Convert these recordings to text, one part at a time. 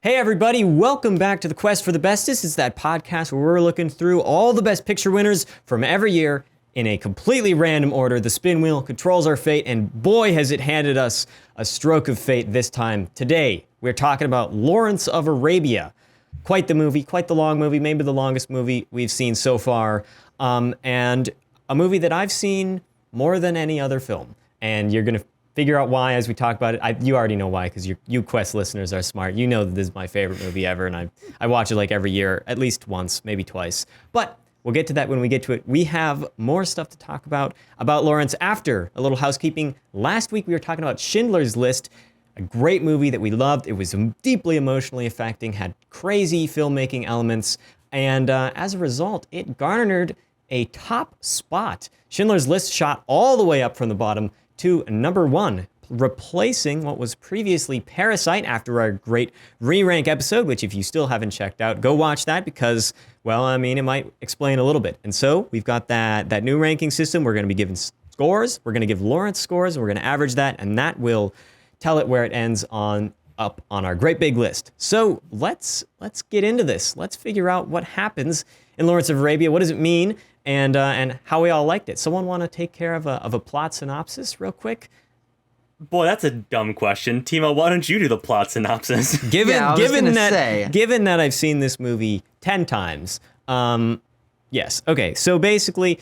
Hey everybody, welcome back to the Quest for the Bestest. It's that podcast where we're looking through all the best picture winners from every year in a completely random order. The spin wheel controls our fate, and boy has it handed us a stroke of fate this time. Today, we're talking about Lawrence of Arabia. Quite the movie, quite the long movie, maybe the longest movie we've seen so far, and a movie that I've seen more than any other film. And you're gonna figure out why as we talk about it. You already know why, because you Quest listeners are smart. You know that this is my favorite movie ever, and I watch it like every year, at least once, maybe twice. But we'll get to that when we get to it. We have more stuff to talk about Lawrence after a little housekeeping. Last week we were talking about Schindler's List, a great movie that we loved. It was deeply emotionally affecting, had crazy filmmaking elements, and as a result, it garnered a top spot. Schindler's List shot all the way up from the bottom to number one, replacing what was previously Parasite after our great re-rank episode, which if you still haven't checked out, go watch that because, well, I mean, it might explain a little bit. And so we've got that new ranking system. We're going to be giving scores. We're going to give Lawrence scores, and we're going to average that, and that will tell it where it ends up on our great big list. So let's get into this. Let's figure out what happens in Lawrence of Arabia. What does it mean? And how we all liked it. Someone want to take care of a plot synopsis real quick? Boy, that's a dumb question. Timo, why don't you do the plot synopsis? Given that I've seen this movie 10 times, yes. Okay, so basically,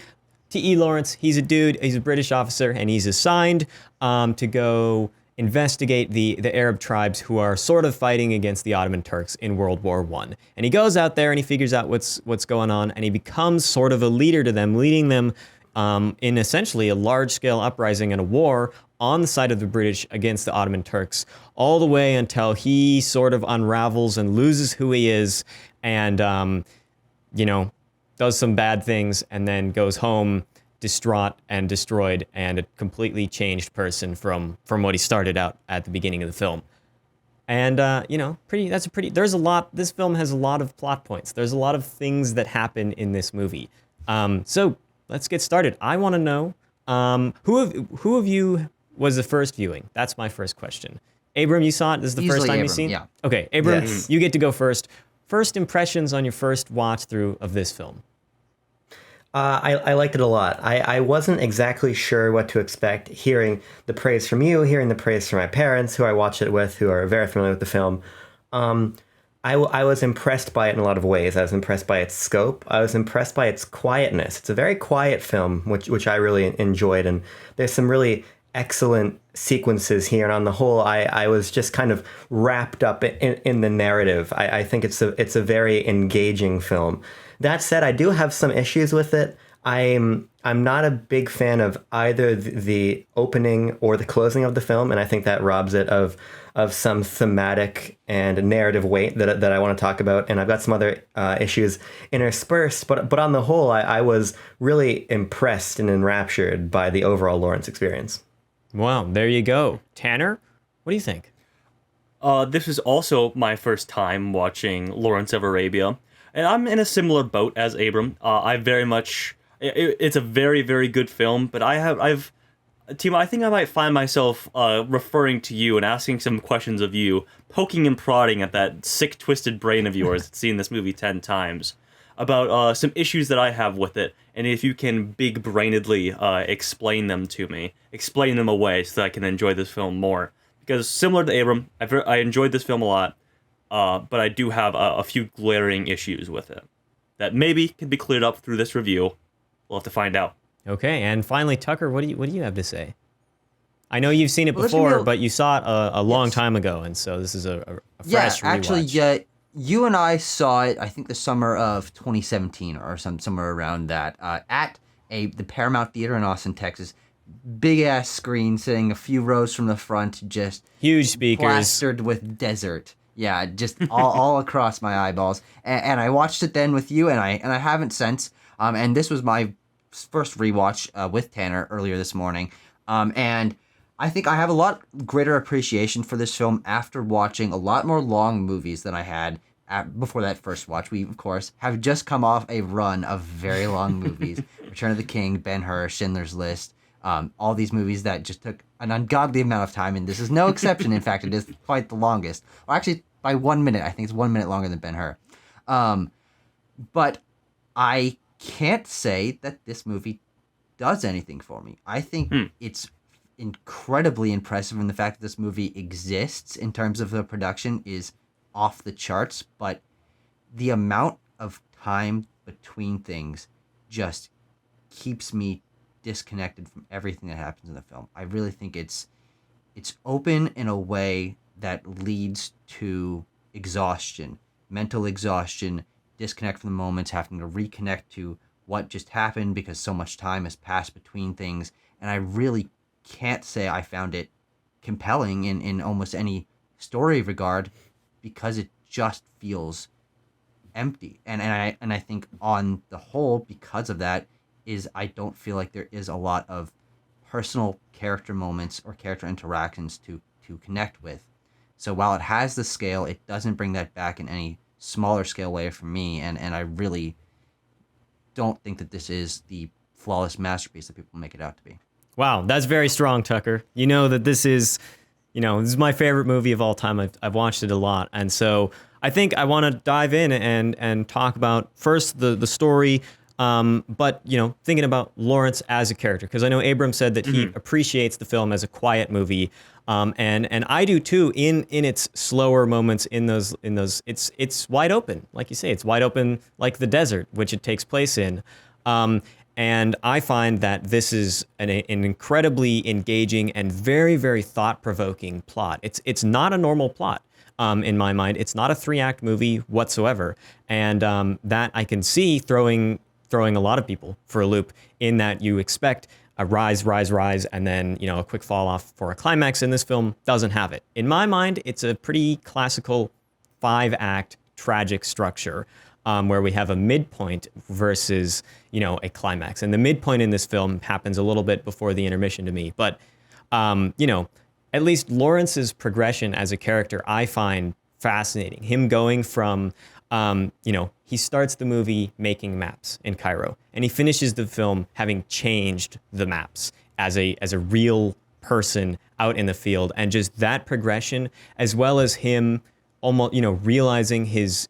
T.E. Lawrence, he's a dude, he's a British officer, and he's assigned to go investigate the Arab tribes who are sort of fighting against the Ottoman Turks in World War I. And he goes out there and he figures out what's going on, and he becomes sort of a leader to them, leading them in essentially a large-scale uprising and a war on the side of the British against the Ottoman Turks, all the way until he sort of unravels and loses who he is and, does some bad things and then goes home distraught and destroyed and a completely changed person from what he started out at the beginning of the film. And, this film has a lot of plot points. There's a lot of things that happen in this movie. So let's get started. I want to know, who of you was the first viewing? That's my first question. Abram, you saw it? This is the first time you've seen it? Yeah. Okay, Abram, Yes. You get to go first. First impressions on your first watch through of this film. I liked it a lot. I wasn't exactly sure what to expect, hearing the praise from you, hearing the praise from my parents, who I watched it with, who are very familiar with the film. I was impressed by it in a lot of ways. I was impressed by its scope. I was impressed by its quietness. It's a very quiet film, which I really enjoyed, and there's some really excellent sequences here. And on the whole, I was just kind of wrapped up in the narrative. I think it's a very engaging film. That said, I do have some issues with it. I'm not a big fan of either the opening or the closing of the film, and I think that robs it of some thematic and narrative weight that I want to talk about. And I've got some other issues interspersed, but on the whole, I was really impressed and enraptured by the overall Lawrence experience. Wow, there you go. Tanner, what do you think? This is also my first time watching Lawrence of Arabia, and I'm in a similar boat as Abram. It's a very, very good film, but Timo, I think I might find myself referring to you and asking some questions of you, poking and prodding at that sick, twisted brain of yours that's seen this movie 10 times, about some issues that I have with it, and if you can big-brainedly explain them to me, explain them away so that I can enjoy this film more. Because similar to Abram, I enjoyed this film a lot, but I do have a few glaring issues with it that maybe can be cleared up through this review. We'll have to find out. Okay, and finally, Tucker, what do you have to say? I know you've seen it before, but you saw it a long time ago, and so this is a fresh rewatch. Yeah, you and I saw it, I think the summer of 2017 or somewhere around that, at the Paramount Theater in Austin, Texas. Big ass screen sitting a few rows from the front, just huge speakers plastered with desert. Yeah, just all across my eyeballs. And I watched it then with you, and I haven't since. And this was my first rewatch with Tanner earlier this morning. And I think I have a lot greater appreciation for this film after watching a lot more long movies than I had before that first watch. We, of course, have just come off a run of very long movies. Return of the King, Ben-Hur, Schindler's List, all these movies that just took an ungodly amount of time, and this is no exception. In fact, it is quite the longest. Well, actually, by 1 minute. I think it's 1 minute longer than Ben-Hur. But I can't say that this movie does anything for me. I think it's incredibly impressive, and the fact that this movie exists in terms of the production is off the charts, but the amount of time between things just keeps me disconnected from everything that happens in the film. I really think it's open in a way that leads to exhaustion, mental exhaustion, disconnect from the moments, having to reconnect to what just happened because so much time has passed between things. And I really can't say I found it compelling in almost any story regard because it just feels empty. And I think on the whole, because of that, is I don't feel like there is a lot of personal character moments or character interactions to connect with. So while it has the scale, it doesn't bring that back in any smaller scale way for me, and I really don't think that this is the flawless masterpiece that people make it out to be. Wow, that's very strong, Tucker. You know that this is my favorite movie of all time. I've watched it a lot, and so I think I want to dive in and talk about first the story, but thinking about Lawrence as a character, because I know Abram said that he appreciates the film as a quiet movie, and I do too. In its slower moments, in those it's wide open, like you say, it's wide open like the desert which it takes place in. And I find that this is an incredibly engaging and very, very thought-provoking plot. It's not a normal plot in my mind. It's not a 3-act movie whatsoever, and that I can see throwing a lot of people for a loop. In that you expect a rise, and then a quick fall off for a climax. And this film doesn't have it. In my mind, it's a pretty classical 5-act tragic structure. Where we have a midpoint versus, a climax. And the midpoint in this film happens a little bit before the intermission to me. But, at least Lawrence's progression as a character, I find fascinating. Him going from, he starts the movie making maps in Cairo, and he finishes the film having changed the maps as a real person out in the field. And just that progression, as well as him almost, realizing his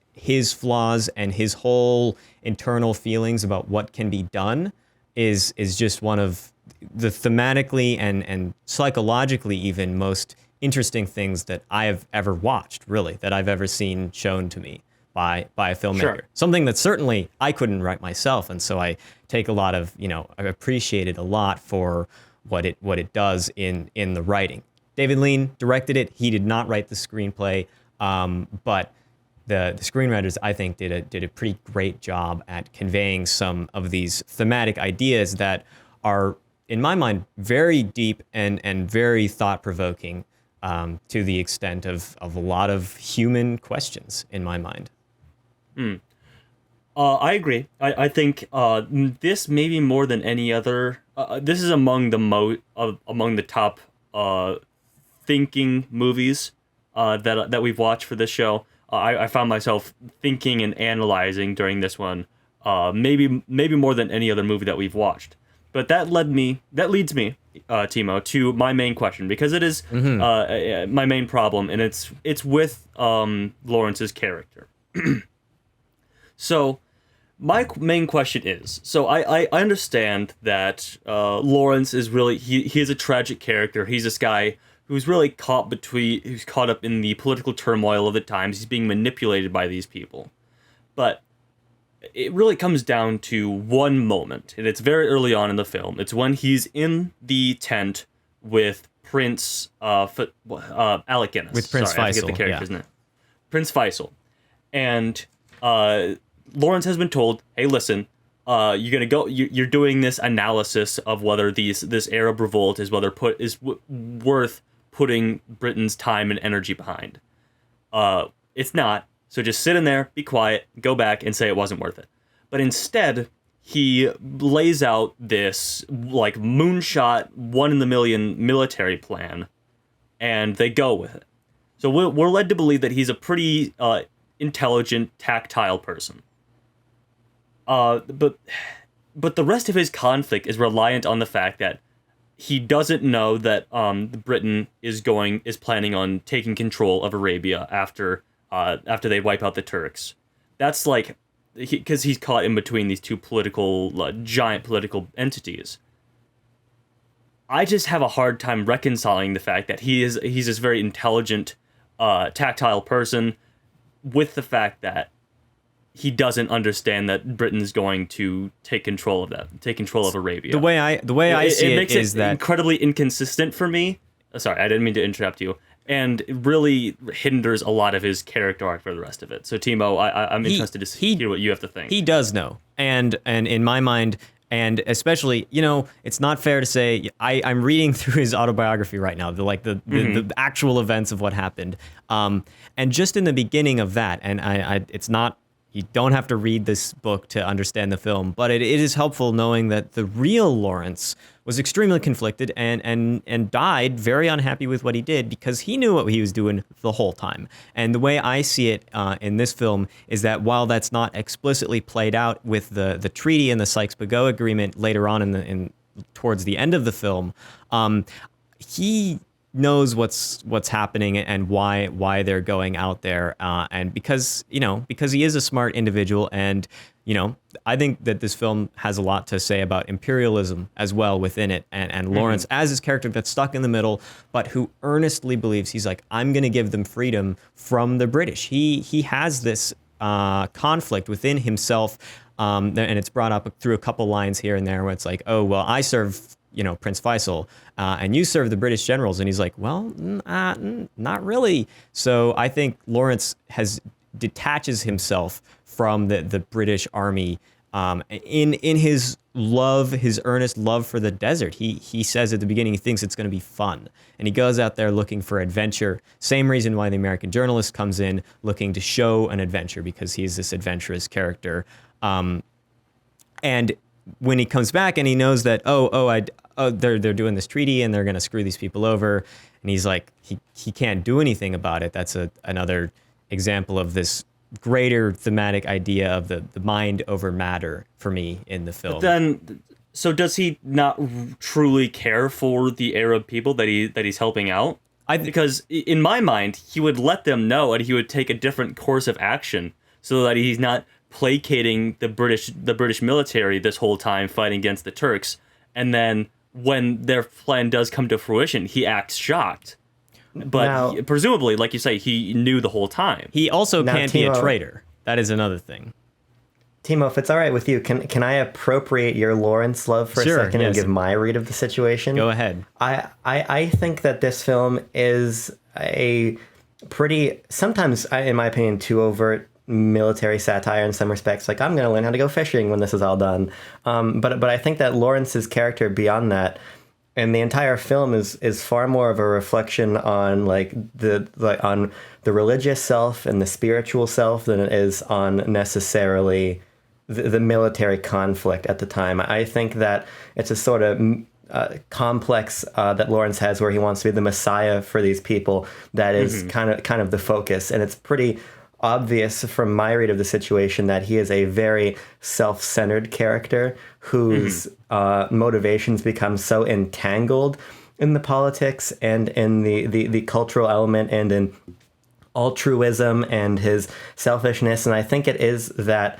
flaws and his whole internal feelings about what can be done is just one of the thematically and psychologically even most interesting things that I have ever watched, really, that I've ever seen shown to me by a filmmaker. Sure. Something that certainly I couldn't write myself, and so I take a lot of, I appreciate it a lot for what it does in the writing. David Lean directed it. He did not write the screenplay, but the screenwriters, I think, did a pretty great job at conveying some of these thematic ideas that are, in my mind, very deep and very thought-provoking, to the extent of a lot of human questions, in my mind. I agree. I think this maybe more than any other. This is among the top thinking movies that we've watched for this show. I found myself thinking and analyzing during this one, maybe more than any other movie that we've watched. But that leads me, Timo, to my main question, because it is my main problem, and it's with Lawrence's character. So my main question is, so I understand that Lawrence is really, he is a tragic character. He's this guy who's really who's caught up in the political turmoil of the times. He's being manipulated by these people. But it really comes down to one moment, and it's very early on in the film. It's when he's in the tent with Prince Alec Guinness. With Prince Faisal, I forget the character's name. Prince Faisal. And Lawrence has been told, hey, listen, you're doing this analysis of whether this Arab revolt is worth putting Britain's time and energy behind. It's not. So just sit in there, be quiet, go back and say it wasn't worth it. But instead, he lays out this like moonshot, 1 in a million military plan, and they go with it. So we're led to believe that he's a pretty intelligent, tactile person. But the rest of his conflict is reliant on the fact that he doesn't know that Britain is planning on taking control of Arabia after after they wipe out the Turks. That's like, because he's caught in between these two giant political entities. I just have a hard time reconciling the fact that he's this very intelligent, tactile person, with the fact that he doesn't understand that Britain's going to take control of Arabia. The way I see it makes is that incredibly inconsistent for me. Sorry, I didn't mean to interrupt you. And it really hinders a lot of his character arc for the rest of it. So, Timo, I'm interested to hear what you have to think. He does know, and in my mind, and especially, it's not fair to say. I'm reading through his autobiography right now, the actual events of what happened, and just in the beginning of that, and it's not. You don't have to read this book to understand the film, but it is helpful knowing that the real Lawrence was extremely conflicted and died very unhappy with what he did because he knew what he was doing the whole time. And the way I see it in this film is that while that's not explicitly played out with the treaty and the Sykes-Picot Agreement later on towards the end of the film, he knows what's happening and why they're going out there, and because he is a smart individual, and I think that this film has a lot to say about imperialism as well within it, and Lawrence as his character that's stuck in the middle, but who earnestly believes, he's like, I'm going to give them freedom from the British. He has this conflict within himself, and it's brought up through a couple lines here and there where it's like, oh well, I serve Prince Faisal, and you serve the British generals. And he's like, well, not really. So I think Lawrence detaches himself from the British army in his earnest love for the desert. He says at the beginning he thinks it's going to be fun. And he goes out there looking for adventure. Same reason why the American journalist comes in looking to show an adventure, because he's this adventurous character. And when he comes back and he knows that, they're doing this treaty and they're going to screw these people over, and he's like, he can't do anything about it. That's another example of this greater thematic idea of the mind over matter for me in the film. But then, so does he not truly care for the Arab people that he's helping out? Because in my mind, he would let them know and he would take a different course of action so that he's not placating the British military this whole time fighting against the Turks, and then when their plan does come to fruition, he acts shocked. But presumably, like you say, he knew the whole time. He also can't be a traitor. That is another thing. Timo, if it's all right with you, can I appropriate your Lawrence love for a second and give my read of the situation? Go ahead. I think that this film is a pretty, sometimes, in my opinion, too overt military satire in some respects. Like, I'm going to learn how to go fishing when this is all done. But I think that Lawrence's character beyond that, and the entire film is far more of a reflection on on the religious self and the spiritual self than it is on necessarily the military conflict at the time. I think that it's a sort of complex that Lawrence has, where he wants to be the messiah for these people. That is kind of the focus, and it's pretty obvious from my read of the situation that he is a very self-centered character whose motivations become so entangled in the politics and in the cultural element and in altruism and his selfishness. And I think it is that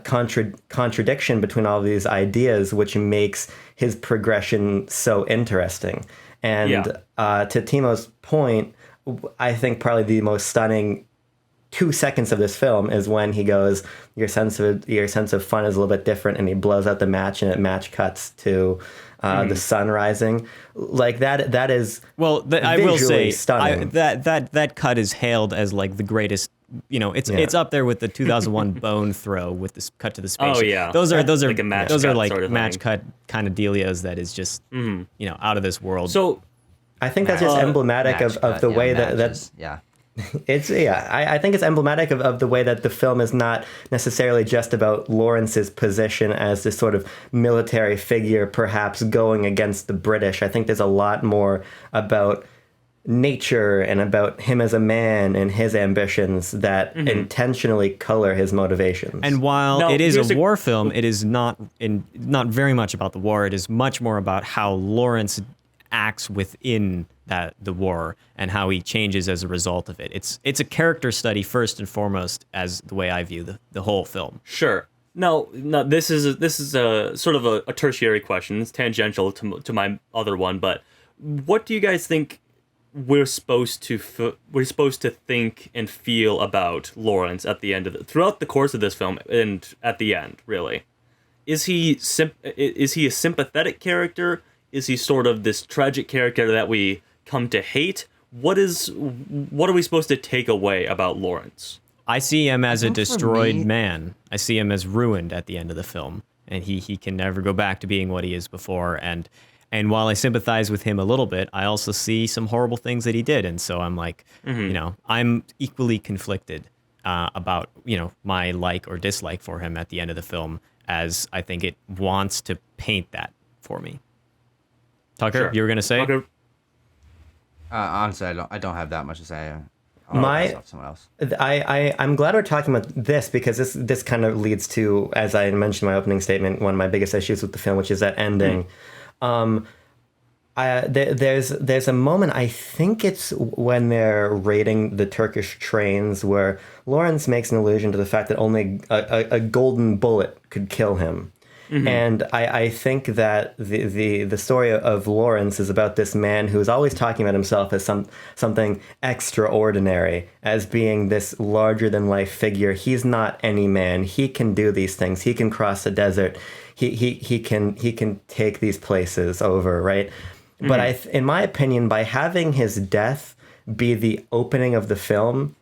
contradiction between all these ideas which makes his progression so interesting. And to Timo's point, I think probably the most stunning 2 seconds of this film is when he goes, your sense of fun is a little bit different, and he blows out the match, and it match cuts to the sun rising. Like that is I will say stunning. that cut is hailed as like the greatest. It's up there with the 2001 Bone Throw with this cut to the spaceship. Oh yeah, those are like a match those cut are like sort of match thing. cut kind of dealios that is just out of this world. So I think that's just emblematic of the way that it's I think it's emblematic of the way that the film is not necessarily just about Lawrence's position as this sort of military figure, perhaps going against the British. I think there's a lot more about nature and about him as a man and his ambitions that intentionally color his motivations. And while it is a war film, it is not very much about the war. It is much more about how Lawrence acts within the war and how he changes as a result of it. It's a character study first and foremost, as the way I view the whole film. Sure. No, this is a sort of a tertiary question. It's tangential to my other one, but what do you guys think we're supposed to think and feel about Lawrence at the end of throughout the course of this film and at the end, really? Is he a sympathetic character? Is he sort of this tragic character that we come to hate? What are we supposed to take away about Lawrence? I see him as a think for destroyed me- man. I see him as ruined at the end of the film, and he can never go back to being what he is before. And while I sympathize with him a little bit, I also see some horrible things that he did, and so I'm like, I'm equally conflicted about my like or dislike for him at the end of the film, as I think it wants to paint that for me. Tucker, Sure. you were gonna say? Tucker? Honestly, I don't have that much to say. I'll pass it off to someone else. I'm glad we're talking about this because this kind of leads to, as I mentioned in my opening statement, one of my biggest issues with the film, which is that ending. There's a moment, I think it's when they're raiding the Turkish trains, where Lawrence makes an allusion to the fact that only a golden bullet could kill him. And I think that the story of Lawrence is about this man who is always talking about himself as something extraordinary, as being this larger than life figure. He's not any man. He can do these things. He can cross the desert. He can take these places over, right? But in my opinion, by having his death be the opening of the film,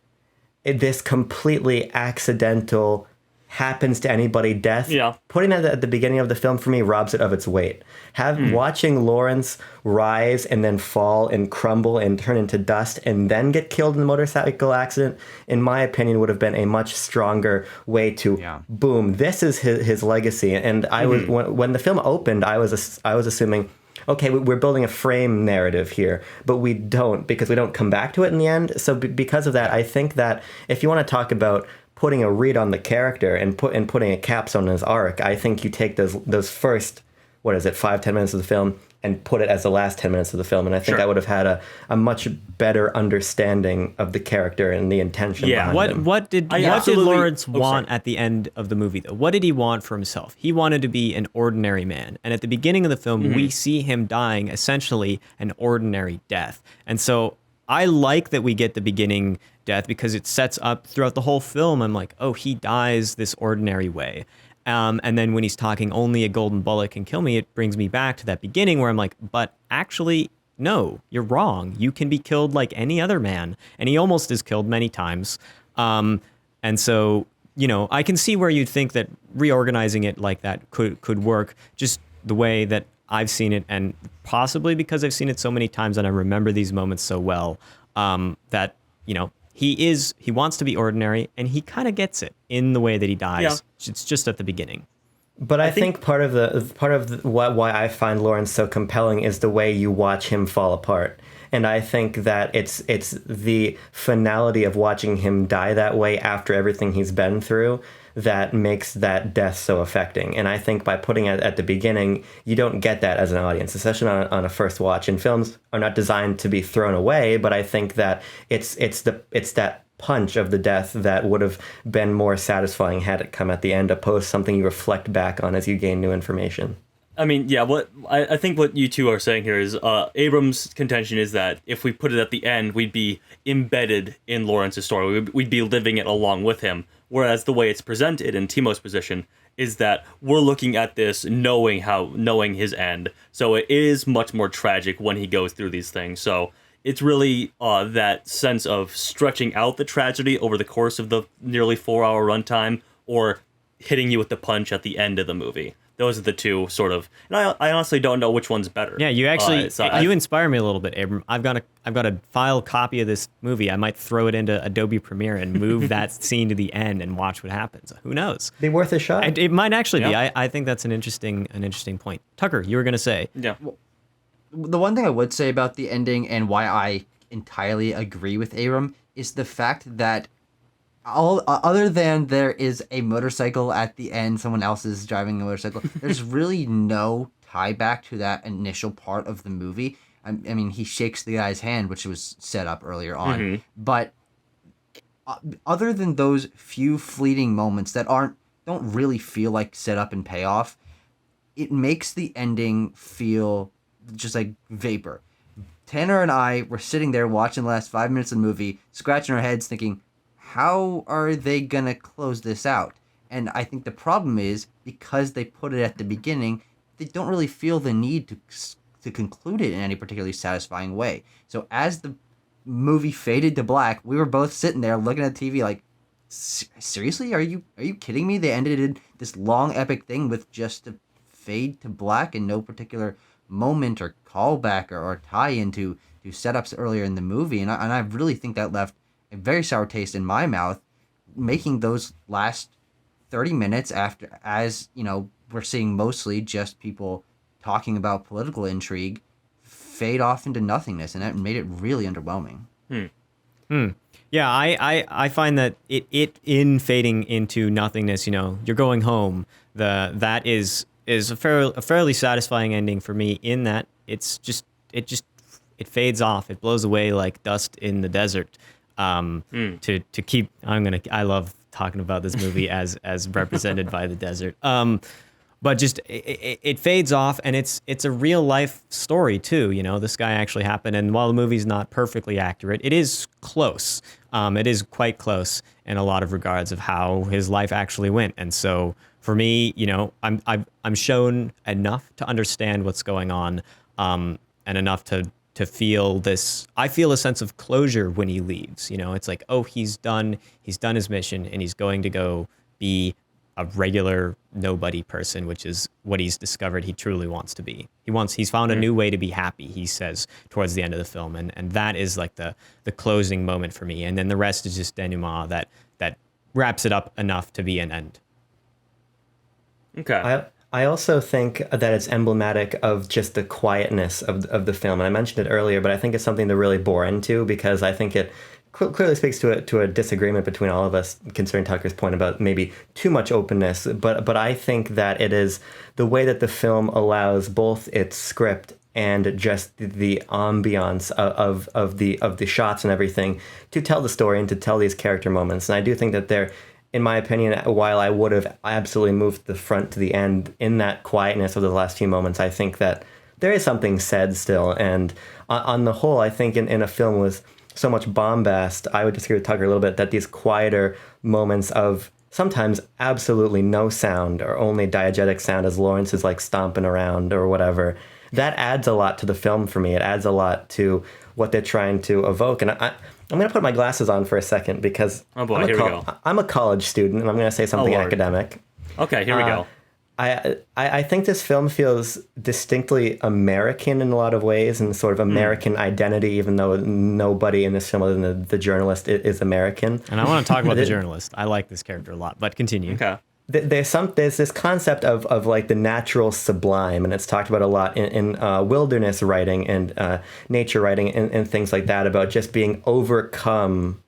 this completely accidental happens to anybody death, putting it at the beginning of the film, for me, robs it of its weight. Watching Lawrence rise and then fall and crumble and turn into dust and then get killed in the motorcycle accident, in my opinion, would have been a much stronger way to boom, this is his legacy. And I was when the film opened, I was assuming, okay, we're building a frame narrative here, but we don't, because we don't come back to it in the end. So because of that, I think that if you want to talk about putting a read on the character and putting a capstone on his arc, I think you take those first, 5-10 minutes of the film and put it as the last 10 minutes of the film. And I think I would have had a much better understanding of the character and the intention behind him. What did Lawrence want at the end of the movie, though? What did he want for himself? He wanted to be an ordinary man. And at the beginning of the film, we see him dying essentially an ordinary death. And so I like that we get the beginning death because it sets up throughout the whole film. I'm like, oh, he dies this ordinary way. And then when he's talking only a golden bullet can kill me, it brings me back to that beginning where I'm like, but actually, no, you're wrong. You can be killed like any other man. And he almost is killed many times. And so, I can see where you'd think that reorganizing it like that could work, just the way that I've seen it, and possibly because I've seen it so many times and I remember these moments so well, that, he wants to be ordinary, and he kind of gets it in the way that he dies. Yeah. It's just at the beginning. But I think part of why I find Lawrence so compelling is the way you watch him fall apart. And I think that it's the finality of watching him die that way after everything he's been through that makes that death so affecting. And I think by putting it at the beginning, you don't get that as an audience, especially on a first watch. And films are not designed to be thrown away, but I think that it's that punch of the death that would have been more satisfying had it come at the end, opposed to something you reflect back on as you gain new information. I mean, yeah, I think what you two are saying here is Abrams' contention is that if we put it at the end, we'd be embedded in Lawrence's story. We'd be living it along with him. Whereas the way it's presented in Timo's position is that we're looking at this knowing his end. So it is much more tragic when he goes through these things. So it's really that sense of stretching out the tragedy over the course of the nearly 4-hour runtime, or hitting you with the punch at the end of the movie. Those are the two sort of, and I honestly don't know which one's better. Yeah, you actually you inspire me a little bit, Abram. I've got a file copy of this movie. I might throw it into Adobe Premiere and move that scene to the end and watch what happens. Who knows? Be worth a shot. It might actually be. I think that's an interesting point. Tucker, you were gonna say. Yeah. The one thing I would say about the ending and why I entirely agree with Abram is the fact that other than there is a motorcycle at the end, someone else is driving a motorcycle, there's really no tie back to that initial part of the movie. I mean, he shakes the guy's hand, which was set up earlier on. But other than those few fleeting moments that don't really feel like set up and payoff, it makes the ending feel just like vapor. Tanner and I were sitting there watching the last 5 minutes of the movie, scratching our heads thinking, how are they going to close this out? And I think the problem is, because they put it at the beginning, they don't really feel the need to conclude it in any particularly satisfying way. So as the movie faded to black, we were both sitting there looking at the TV like, seriously? Are you kidding me? They ended in this long epic thing with just a fade to black and no particular moment or callback or tie into setups earlier in the movie. And I really think that left a very sour taste in my mouth, making those last 30 minutes after, as you know, we're seeing mostly just people talking about political intrigue, fade off into nothingness, and that made it really underwhelming. Yeah, I find that it in fading into nothingness, you know, you're going home. That is a fairly satisfying ending for me, in that it fades off. It blows away like dust in the desert. To keep, I love talking about this movie as represented by the desert. But just it fades off, and it's a real life story too. You know, this guy actually happened, and while the movie's not perfectly accurate, it is close. It is quite close in a lot of regards of how his life actually went. And so for me, you know, I'm shown enough to understand what's going on, and enough to feel this. I feel a sense of closure when he leaves. You know, it's like, oh, he's done his mission, and he's going to go be a regular nobody person, which is what he's discovered he truly wants to be. He's found a new way to be happy, he says towards the end of the film, and that is like the closing moment for me. And then the rest is just denouement that wraps it up enough to be an end. Okay. I also think that it's emblematic of just the quietness of the film. And I mentioned it earlier, but I think it's something to really bore into, because I think it clearly speaks to a disagreement between all of us concerning Tucker's point about maybe too much openness. But I think that it is the way that the film allows both its script and just the ambiance of the shots and everything to tell the story and to tell these character moments. And I do think that they're, in my opinion, while I would have absolutely moved the front to the end in that quietness of the last few moments, I think that there is something said still. And on the whole, I think in a film with so much bombast, I would disagree with Tucker a little bit, that these quieter moments of sometimes absolutely no sound or only diegetic sound as Lawrence is like stomping around or whatever, that adds a lot to the film for me. It adds a lot to what they're trying to evoke. And I'm going to put my glasses on for a second, because Oh boy, here we go. I'm a college student, and I'm going to say something Lord. academic. Okay, here we go. I think this film feels distinctly American in a lot of ways, and sort of American identity, even though nobody in this film other than the journalist is American. And I want to talk about the journalist. I like this character a lot, but continue. Okay. There's this concept of like the natural sublime, and it's talked about a lot in wilderness writing and nature writing and things like that, about just being overcome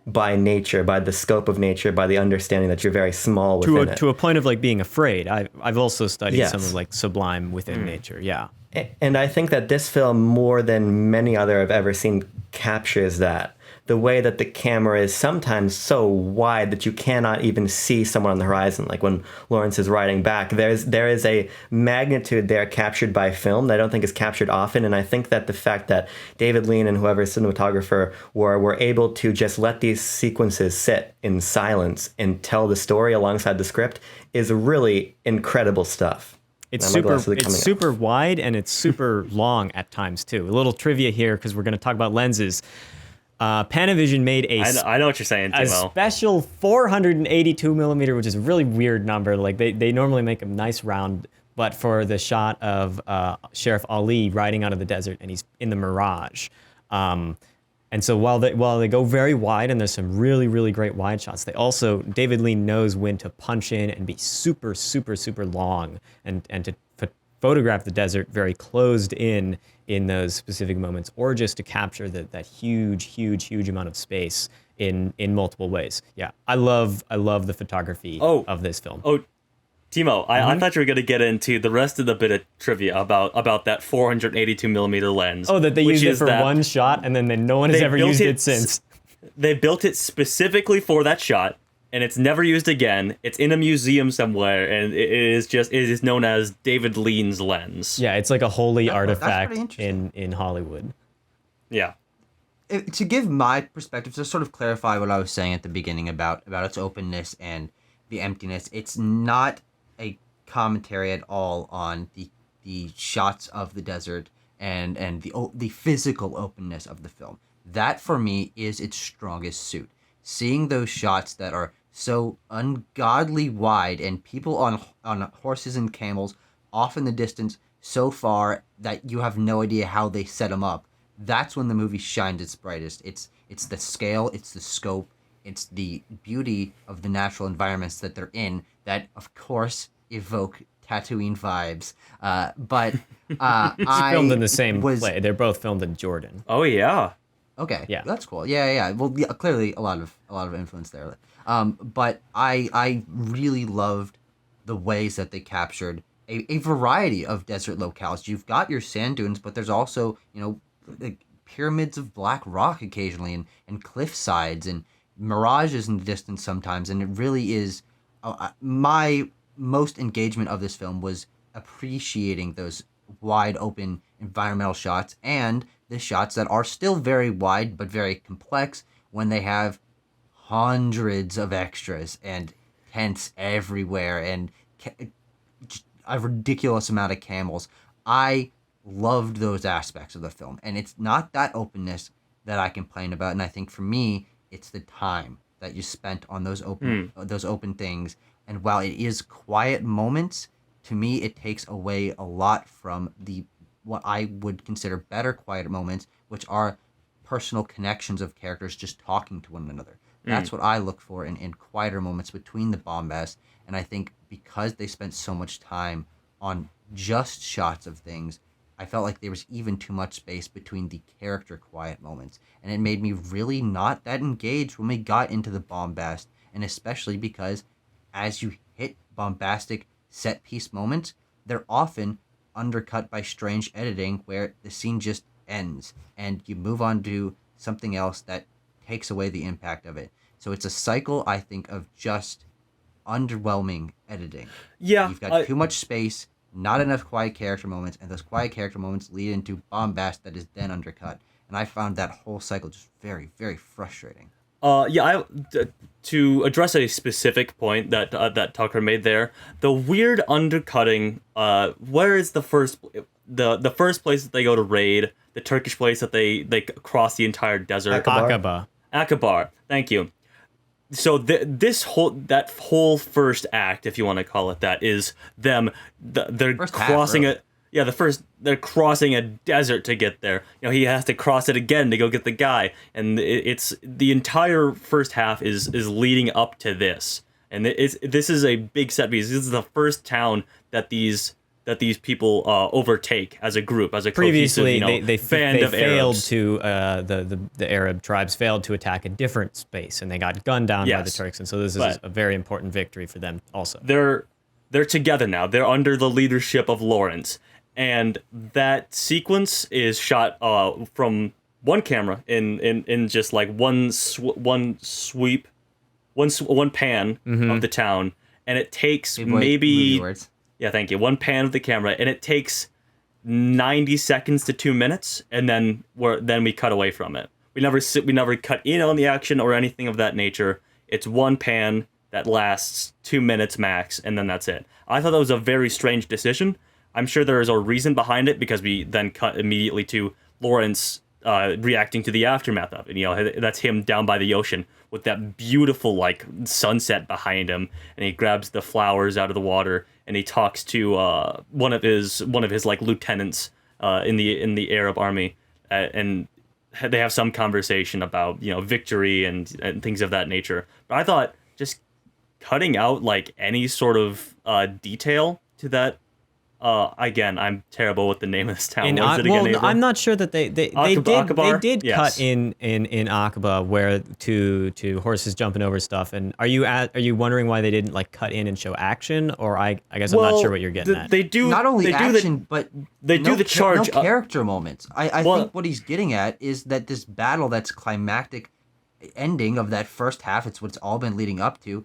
by nature, by the scope of nature, by the understanding that you're very small within it. To a point of like being afraid. I've also studied Yes. some of like sublime within nature. Yeah. And I think that this film, more than many other I've ever seen, captures that. The way that the camera is sometimes so wide that you cannot even see someone on the horizon. Like when Lawrence is riding back, there is a magnitude there captured by film that I don't think is captured often. And I think that the fact that David Lean and whoever cinematographer were able to just let these sequences sit in silence and tell the story alongside the script is really incredible stuff. It's super wide, and it's super long at times too. A little trivia here, because we're going to talk about lenses. Panavision made I know what you're saying, a Timo. special 482 millimeter, which is a really weird number. Like they normally make a nice round, but for the shot of Sheriff Ali riding out of the desert, and he's in the mirage. And so while they go very wide, and there's some really, really great wide shots, David Lean knows when to punch in and be super, super, super long, and to photograph the desert very closed in those specific moments, or just to capture that huge, huge, huge amount of space in multiple ways. Yeah, I love the photography of this film. Timo, I thought you were going to get into the rest of the bit of trivia about that 482 millimeter lens. Oh, that they which used it is for that one shot, and then no one has they ever built used it it since. They built it specifically for that shot, and it's never used again. It's in a museum somewhere, and it is known as David Lean's lens. Yeah, it's like a holy That's artifact pretty interesting. in Hollywood. Yeah. To give my perspective, to sort of clarify what I was saying at the beginning about its openness and the emptiness, it's not a commentary at all on the shots of the desert and the physical openness of the film. That for me is its strongest suit. Seeing those shots that are so ungodly wide and people on horses and camels off in the distance so far that you have no idea how they set them up. That's when the movie shines its brightest. It's the scale, it's the scope, it's the beauty of the natural environments that they're in that, of course, evoke Tatooine vibes. But I Filmed in the same play. They're both filmed in Jordan. Oh yeah. Okay. Yeah. That's cool. Yeah. Well, yeah, clearly a lot of influence there. But I really loved the ways that they captured a variety of desert locales. You've got your sand dunes, but there's also, like pyramids of black rock occasionally and cliff sides and mirages in the distance sometimes. And it really is my most engagement of this film was appreciating those wide open environmental shots and the shots that are still very wide but very complex when they have hundreds of extras and tents everywhere and a ridiculous amount of camels. I loved those aspects of the film, and it's not that openness that I complain about. And I think for me, it's the time that you spent on those open things. And while it is quiet moments, to me, it takes away a lot from what I would consider better quiet moments, which are personal connections of characters just talking to one another. That's what I look for in quieter moments between the bombast. And I think because they spent so much time on just shots of things, I felt like there was even too much space between the character quiet moments. And it made me really not that engaged when we got into the bombast. And especially because as you hit bombastic set piece moments, they're often undercut by strange editing where the scene just ends and you move on to something else that takes away the impact of it. So it's a cycle, I think, of just underwhelming editing. Yeah. You've got too much space, not enough quiet character moments, and those quiet character moments lead into bombast that is then undercut. And I found that whole cycle just very, very frustrating. To address a specific point that Tucker made there, the weird undercutting. Where is the first place that they go to raid? The Turkish place that they cross the entire desert. Aqaba. Thank you. So that whole first act, if you want to call it that, is them. They're crossing it. Yeah, they're crossing a desert to get there. He has to cross it again to go get the guy, and it's the entire first half is leading up to this, and this is a big set piece. This is the first town that these people overtake as a group, as a previously cohesive, they band of failed Arabs. to the Arab tribes failed to attack a different space, and they got gunned down by the Turks, and so this is a very important victory for them also. They're together now. They're under the leadership of Lawrence. And that sequence is shot from one camera in just like one pan of the town, and it takes thank you, one pan of the camera, and it takes 90 seconds to 2 minutes, and then we cut away from it. We never cut in on the action or anything of that nature. It's one pan that lasts 2 minutes max, and then that's it. I thought that was a very strange decision. I'm sure there is a reason behind it, because we then cut immediately to Lawrence reacting to the aftermath of it. That's him down by the ocean with that beautiful like sunset behind him, and he grabs the flowers out of the water, and he talks to one of his like lieutenants in the Arab army, and they have some conversation about victory and things of that nature. But I thought just cutting out like any sort of detail to that Again, I'm terrible with the name of this town. In What is it well, again, Abram? I'm not sure that they Aqaba? did Yes. cut in Aqaba where to horses jumping over stuff. And are you wondering why they didn't like cut in and show action? Or I guess I'm not sure what you're getting at. They do Not only they action, do but they do the charge. No character moments. I Well- think what he's getting at is that this battle, that's climactic ending of that first half, it's what it's all been leading up to.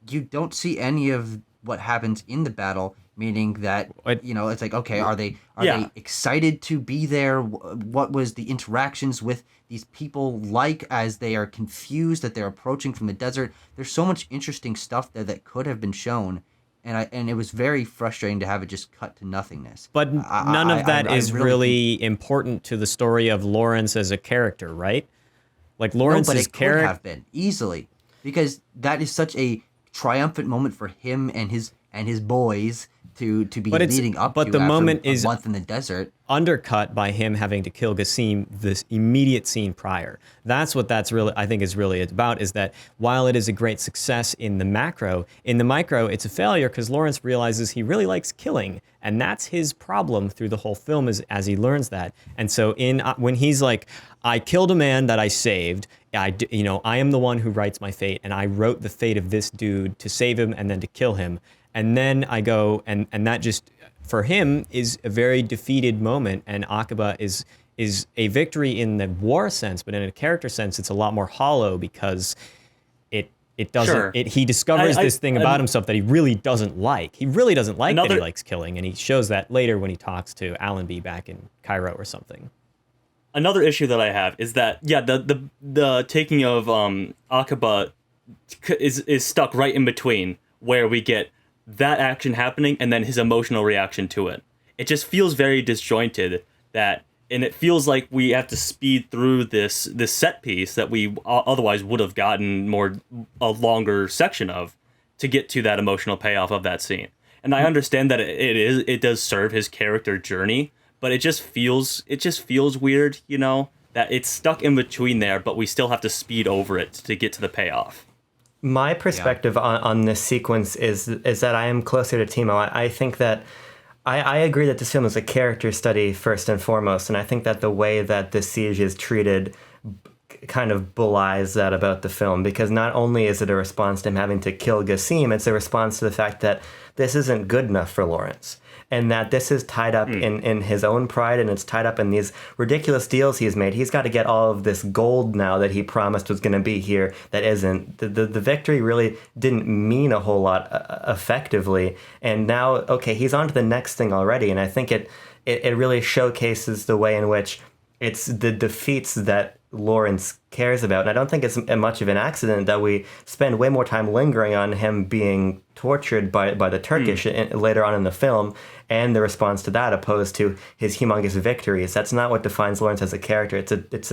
You don't see any of what happens in the battle, meaning that it's like, okay, are they Yeah. excited to be there? What was the interactions with these people like as they are confused that they're approaching from the desert? There's so much interesting stuff there that could have been shown, and it was very frustrating to have it just cut to nothingness. But none of that is really important to the story of Lawrence as a character, right? Like No, Lawrence's but it could character. have been easily, because that is such a triumphant moment for him and his boys to be But it's- leading up but to the after moment a is- month in the desert. Undercut by him having to kill Gassim this immediate scene prior. That's what that's really, I think, is really about, is that while it is a great success in the macro, in the micro, it's a failure because Lawrence realizes he really likes killing. And that's his problem through the whole film, is as he learns that. And so when he's like, I killed a man that I saved, I am the one who writes my fate, and I wrote the fate of this dude to save him and then to kill him. And then I go, and that just, for him, is a very defeated moment. And Aqaba is a victory in the war sense, but in a character sense, it's a lot more hollow because it doesn't. Sure. He discovers this thing about himself that he really doesn't like. He really doesn't like that he likes killing, and he shows that later when he talks to Allenby back in Cairo or something. Another issue that I have is that the taking of Aqaba is stuck right in between, where we get that action happening and then his emotional reaction to it. It just feels very disjointed, and it feels like we have to speed through this set piece that we otherwise would have gotten a longer section of to get to that emotional payoff of that scene. And I understand that it does serve his character journey, but it just feels weird, that it's stuck in between there, but we still have to speed over it to get to the payoff. My perspective on this sequence is that I am closer to Timo. I think that I agree that this film is a character study first and foremost, and I think that the way that the siege is treated kind of belies that about the film, because not only is it a response to him having to kill Gassim, it's a response to the fact that this isn't good enough for Lawrence, and that this is tied up in his own pride, and it's tied up in these ridiculous deals he's made. He's got to get all of this gold now that he promised was going to be here that isn't. The victory really didn't mean a whole lot effectively, and now, okay, he's on to the next thing already, and I think it really showcases the way in which it's the defeats that Lawrence cares about. And I don't think it's much of an accident that we spend way more time lingering on him being tortured by the Turkish later on in the film, and the response to that, opposed to his humongous victories. That's not what defines Lawrence as a character. It's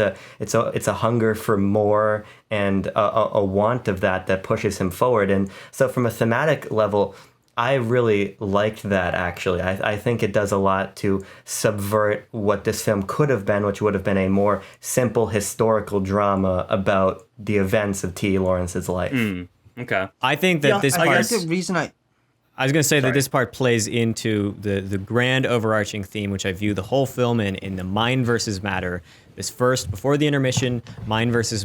a hunger for more and a want of that pushes him forward. And so from a thematic level, I really liked that, actually. I think it does a lot to subvert what this film could have been, which would have been a more simple historical drama about the events of T. Lawrence's life. Okay. I think that this I part. guess the reason I was going to say that this part plays into the grand overarching theme, which I view the whole film in the mind versus matter. This first, before the intermission, mind versus,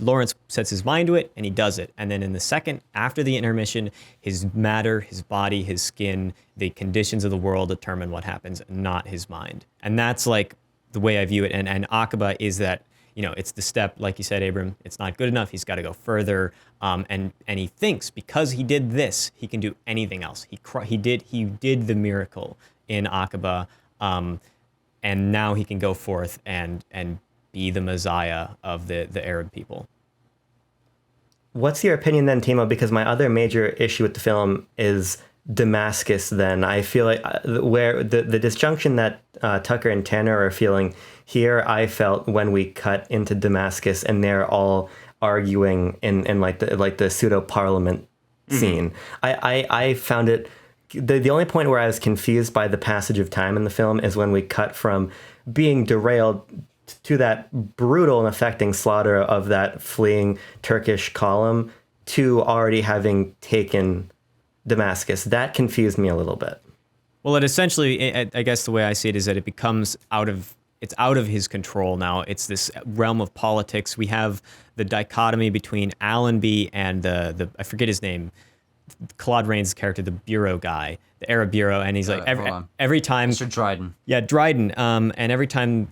Lawrence sets his mind to it and he does it. And then in the second, after the intermission, his matter, his body, his skin, the conditions of the world determine what happens, not his mind. And that's like the way I view it. And Aqaba is that, it's the step, like you said, Abram, it's not good enough. He's got to go further. And he thinks because he did this, he can do anything else. He did the miracle in Aqaba. And now he can go forth and be the Messiah of the Arab people. What's your opinion then, Timo? Because my other major issue with the film is Damascus. Then I feel like where the disjunction that Tucker and Tanner are feeling here, I felt when we cut into Damascus and they're all arguing in like the pseudo parliament scene. I found it. The only point where I was confused by the passage of time in the film is when we cut from being derailed to that brutal and affecting slaughter of that fleeing Turkish column to already having taken Damascus. That confused me a little bit. Well, it essentially, I guess the way I see it is that it becomes it's out of his control now. It's this realm of politics. We have the dichotomy between Allenby and the I forget his name, Claude Rains' character, the bureau guy, the Arab bureau, and he's like every time Mr. Dryden. Yeah, Dryden. And every time,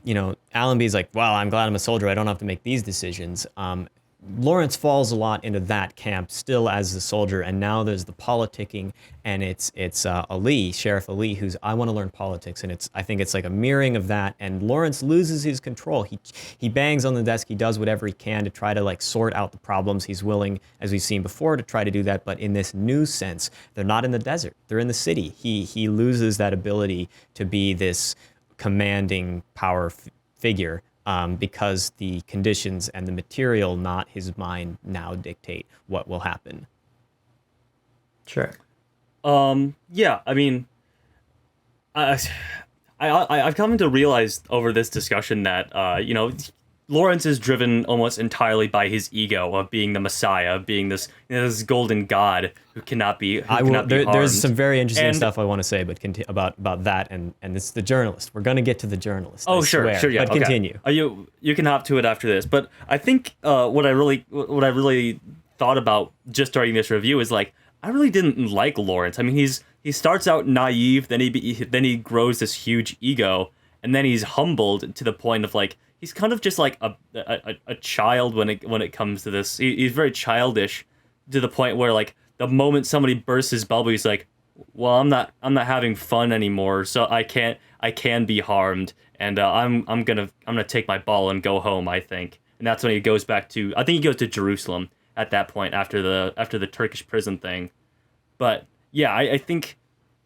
Allenby's like, well, I'm glad I'm a soldier. I don't have to make these decisions. Lawrence falls a lot into that camp still as a soldier. And now there's the politicking, and it's Ali, Sheriff Ali, who's, I want to learn politics. And I think it's like a mirroring of that. And Lawrence loses his control. He bangs on the desk. He does whatever he can to try to like sort out the problems. He's willing, as we've seen before, to try to do that. But in this new sense, they're not in the desert. They're in the city. He loses that ability to be this commanding power figure. Because the conditions and the material, not his mind, now dictate what will happen. Sure. Yeah, I mean, I've come to realize over this discussion that, Lawrence is driven almost entirely by his ego of being the Messiah, of being this this golden god who cannot be harmed. There's some very interesting stuff I want to say, but about that and it's the journalist. We're gonna get to the journalist. Oh, I sure, swear. yeah. But okay. continue. You can hop to it after this, but I think what I really thought about just starting this review is like I really didn't like Lawrence. I mean, he starts out naive, then he grows this huge ego, and then he's humbled to the point of like. He's kind of just like a child when it comes to this. He's very childish to the point where like the moment somebody bursts his bubble, he's like, "Well, I'm not having fun anymore, so I can be harmed, and I'm gonna take my ball and go home." I think, and that's when he goes back to. I think he goes to Jerusalem at that point after the Turkish prison thing. But yeah, I think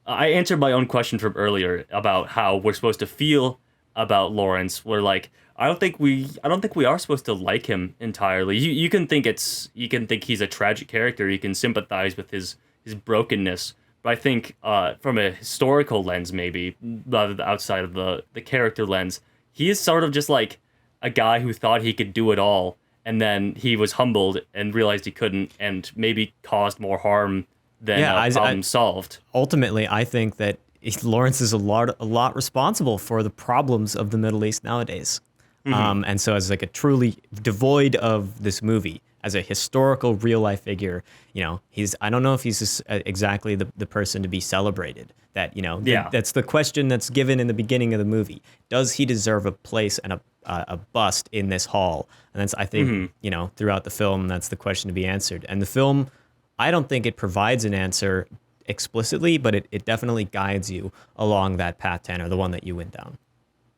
I answered my own question from earlier about how we're supposed to feel about Lawrence. We're like. I don't think we are supposed to like him entirely. You can think he's a tragic character. You can sympathize with his brokenness. But I think from a historical lens, maybe rather than outside of the character lens, he is sort of just like a guy who thought he could do it all, and then he was humbled and realized he couldn't, and maybe caused more harm than problem solved. Ultimately, I think that Lawrence is a lot responsible for the problems of the Middle East nowadays. Mm-hmm. And so as like a truly devoid of this movie, as a historical real life figure, I don't know if he's exactly the person to be celebrated. That, that's the question that's given in the beginning of the movie. Does he deserve a place and a bust in this hall? And that's, I think, throughout the film, that's the question to be answered. And the film, I don't think it provides an answer explicitly, but it definitely guides you along that path, Tanner, the one that you went down.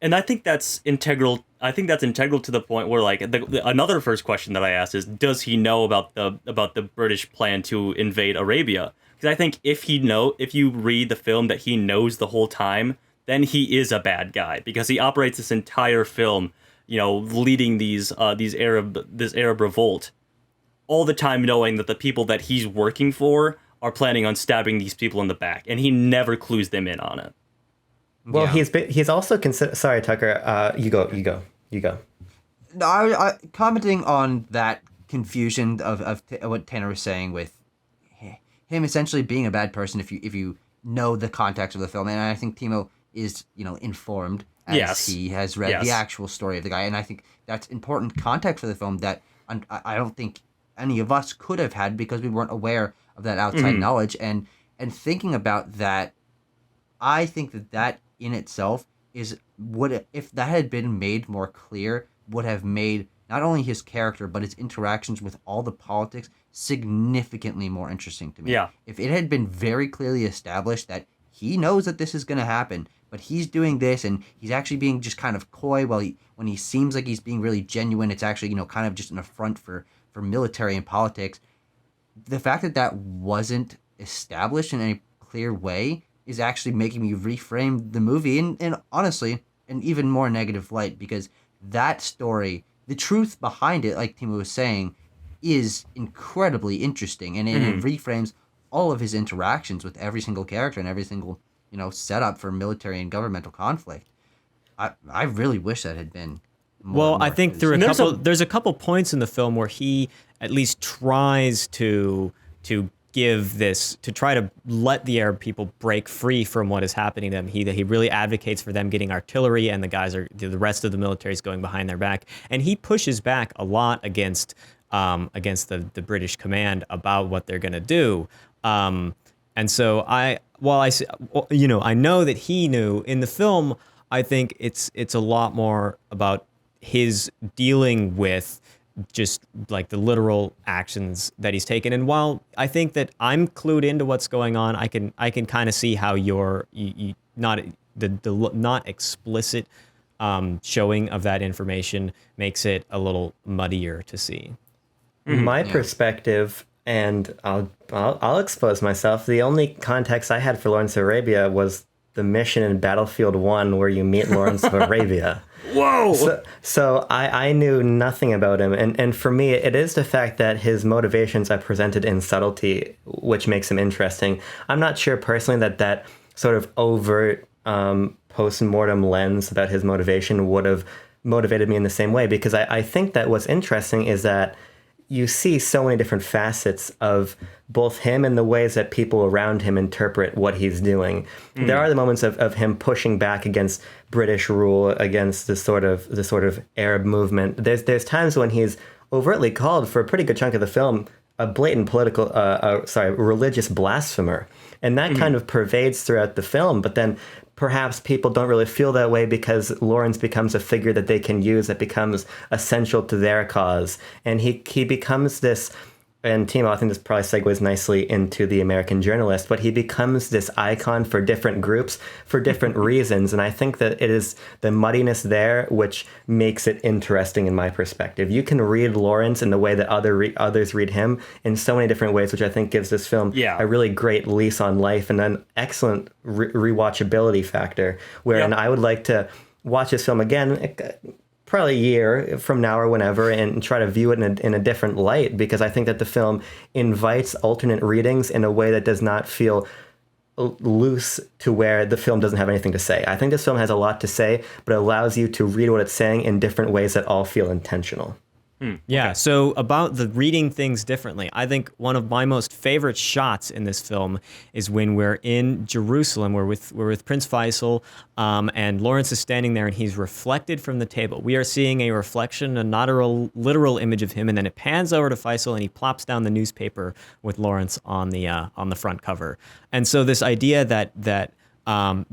And I think that's integral. I think that's integral to the point where, like, another first question that I asked is, does he know about the British plan to invade Arabia? Because I think if you read the film that he knows the whole time, then he is a bad guy because he operates this entire film, leading this Arab revolt, all the time knowing that the people that he's working for are planning on stabbing these people in the back, and he never clues them in on it. Well, he's also considered. Sorry, Tucker. You go. No, I commenting on that confusion of what Tanner was saying with him essentially being a bad person if you know the context of the film, and I think Timo is informed as he has read the actual story of the guy, and I think that's important context for the film that I don't think any of us could have had because we weren't aware of that outside knowledge, and thinking about that, I think that in itself is if that had been made more clear, would have made not only his character but his interactions with all the politics significantly more interesting to me. Yeah. If it had been very clearly established that he knows that this is going to happen, but he's doing this and he's actually being just kind of coy when he seems like he's being really genuine, it's actually kind of just an affront for military and politics. The fact that wasn't established in any clear way is actually making me reframe the movie in honestly an even more negative light, because that story, the truth behind it, like Timo was saying, is incredibly interesting, and it reframes all of his interactions with every single character and every single setup for military and governmental conflict. I really wish that had been more. Well, I think there's a couple points in the film where he at least tries to give this, to try to let the Arab people break free from what is happening to them. He really advocates for them getting artillery, and the rest of the military is going behind their back. And he pushes back a lot against the British command about what they're going to do. And so I know that he knew in the film. I think it's a lot more about his dealing with just like the literal actions that he's taken. And while I think that I'm clued into what's going on, I can kind of see how you not explicit showing of that information makes it a little muddier to see. My perspective, and I'll expose myself. The only context I had for Lawrence of Arabia was the mission in Battlefield 1 where you meet Lawrence of Arabia. Whoa! So I knew nothing about him. And for me, it is the fact that his motivations are presented in subtlety, which makes him interesting. I'm not sure personally that sort of overt post-mortem lens about his motivation would have motivated me in the same way, because I think that what's interesting is that you see so many different facets of both him and the ways that people around him interpret what he's doing. There are the moments of him pushing back against British rule, against the sort of Arab movement. There's times when he's overtly called, for a pretty good chunk of the film, a blatant religious blasphemer. And that kind of pervades throughout the film. But then perhaps people don't really feel that way because Lawrence becomes a figure that they can use, that becomes essential to their cause. And he becomes this, and Timo, I think this probably segues nicely into The American Journalist, but he becomes this icon for different groups for different reasons. And I think that it is the muddiness there which makes it interesting in my perspective. You can read Lawrence in the way that others read him in so many different ways, which I think gives this film a really great lease on life and an excellent rewatchability factor, wherein I would like to watch this film again, probably a year from now or whenever, and try to view it in a different light, because I think that the film invites alternate readings in a way that does not feel loose to where the film doesn't have anything to say. I think this film has a lot to say, but it allows you to read what it's saying in different ways that all feel intentional. Yeah, so about the reading things differently, I think one of my most favorite shots in this film is when we're in Jerusalem. We're with Prince Faisal, and Lawrence is standing there, and he's reflected from the table. We are seeing a reflection, not a literal image of him, and then it pans over to Faisal, and he plops down the newspaper with Lawrence on the front cover. And so this idea that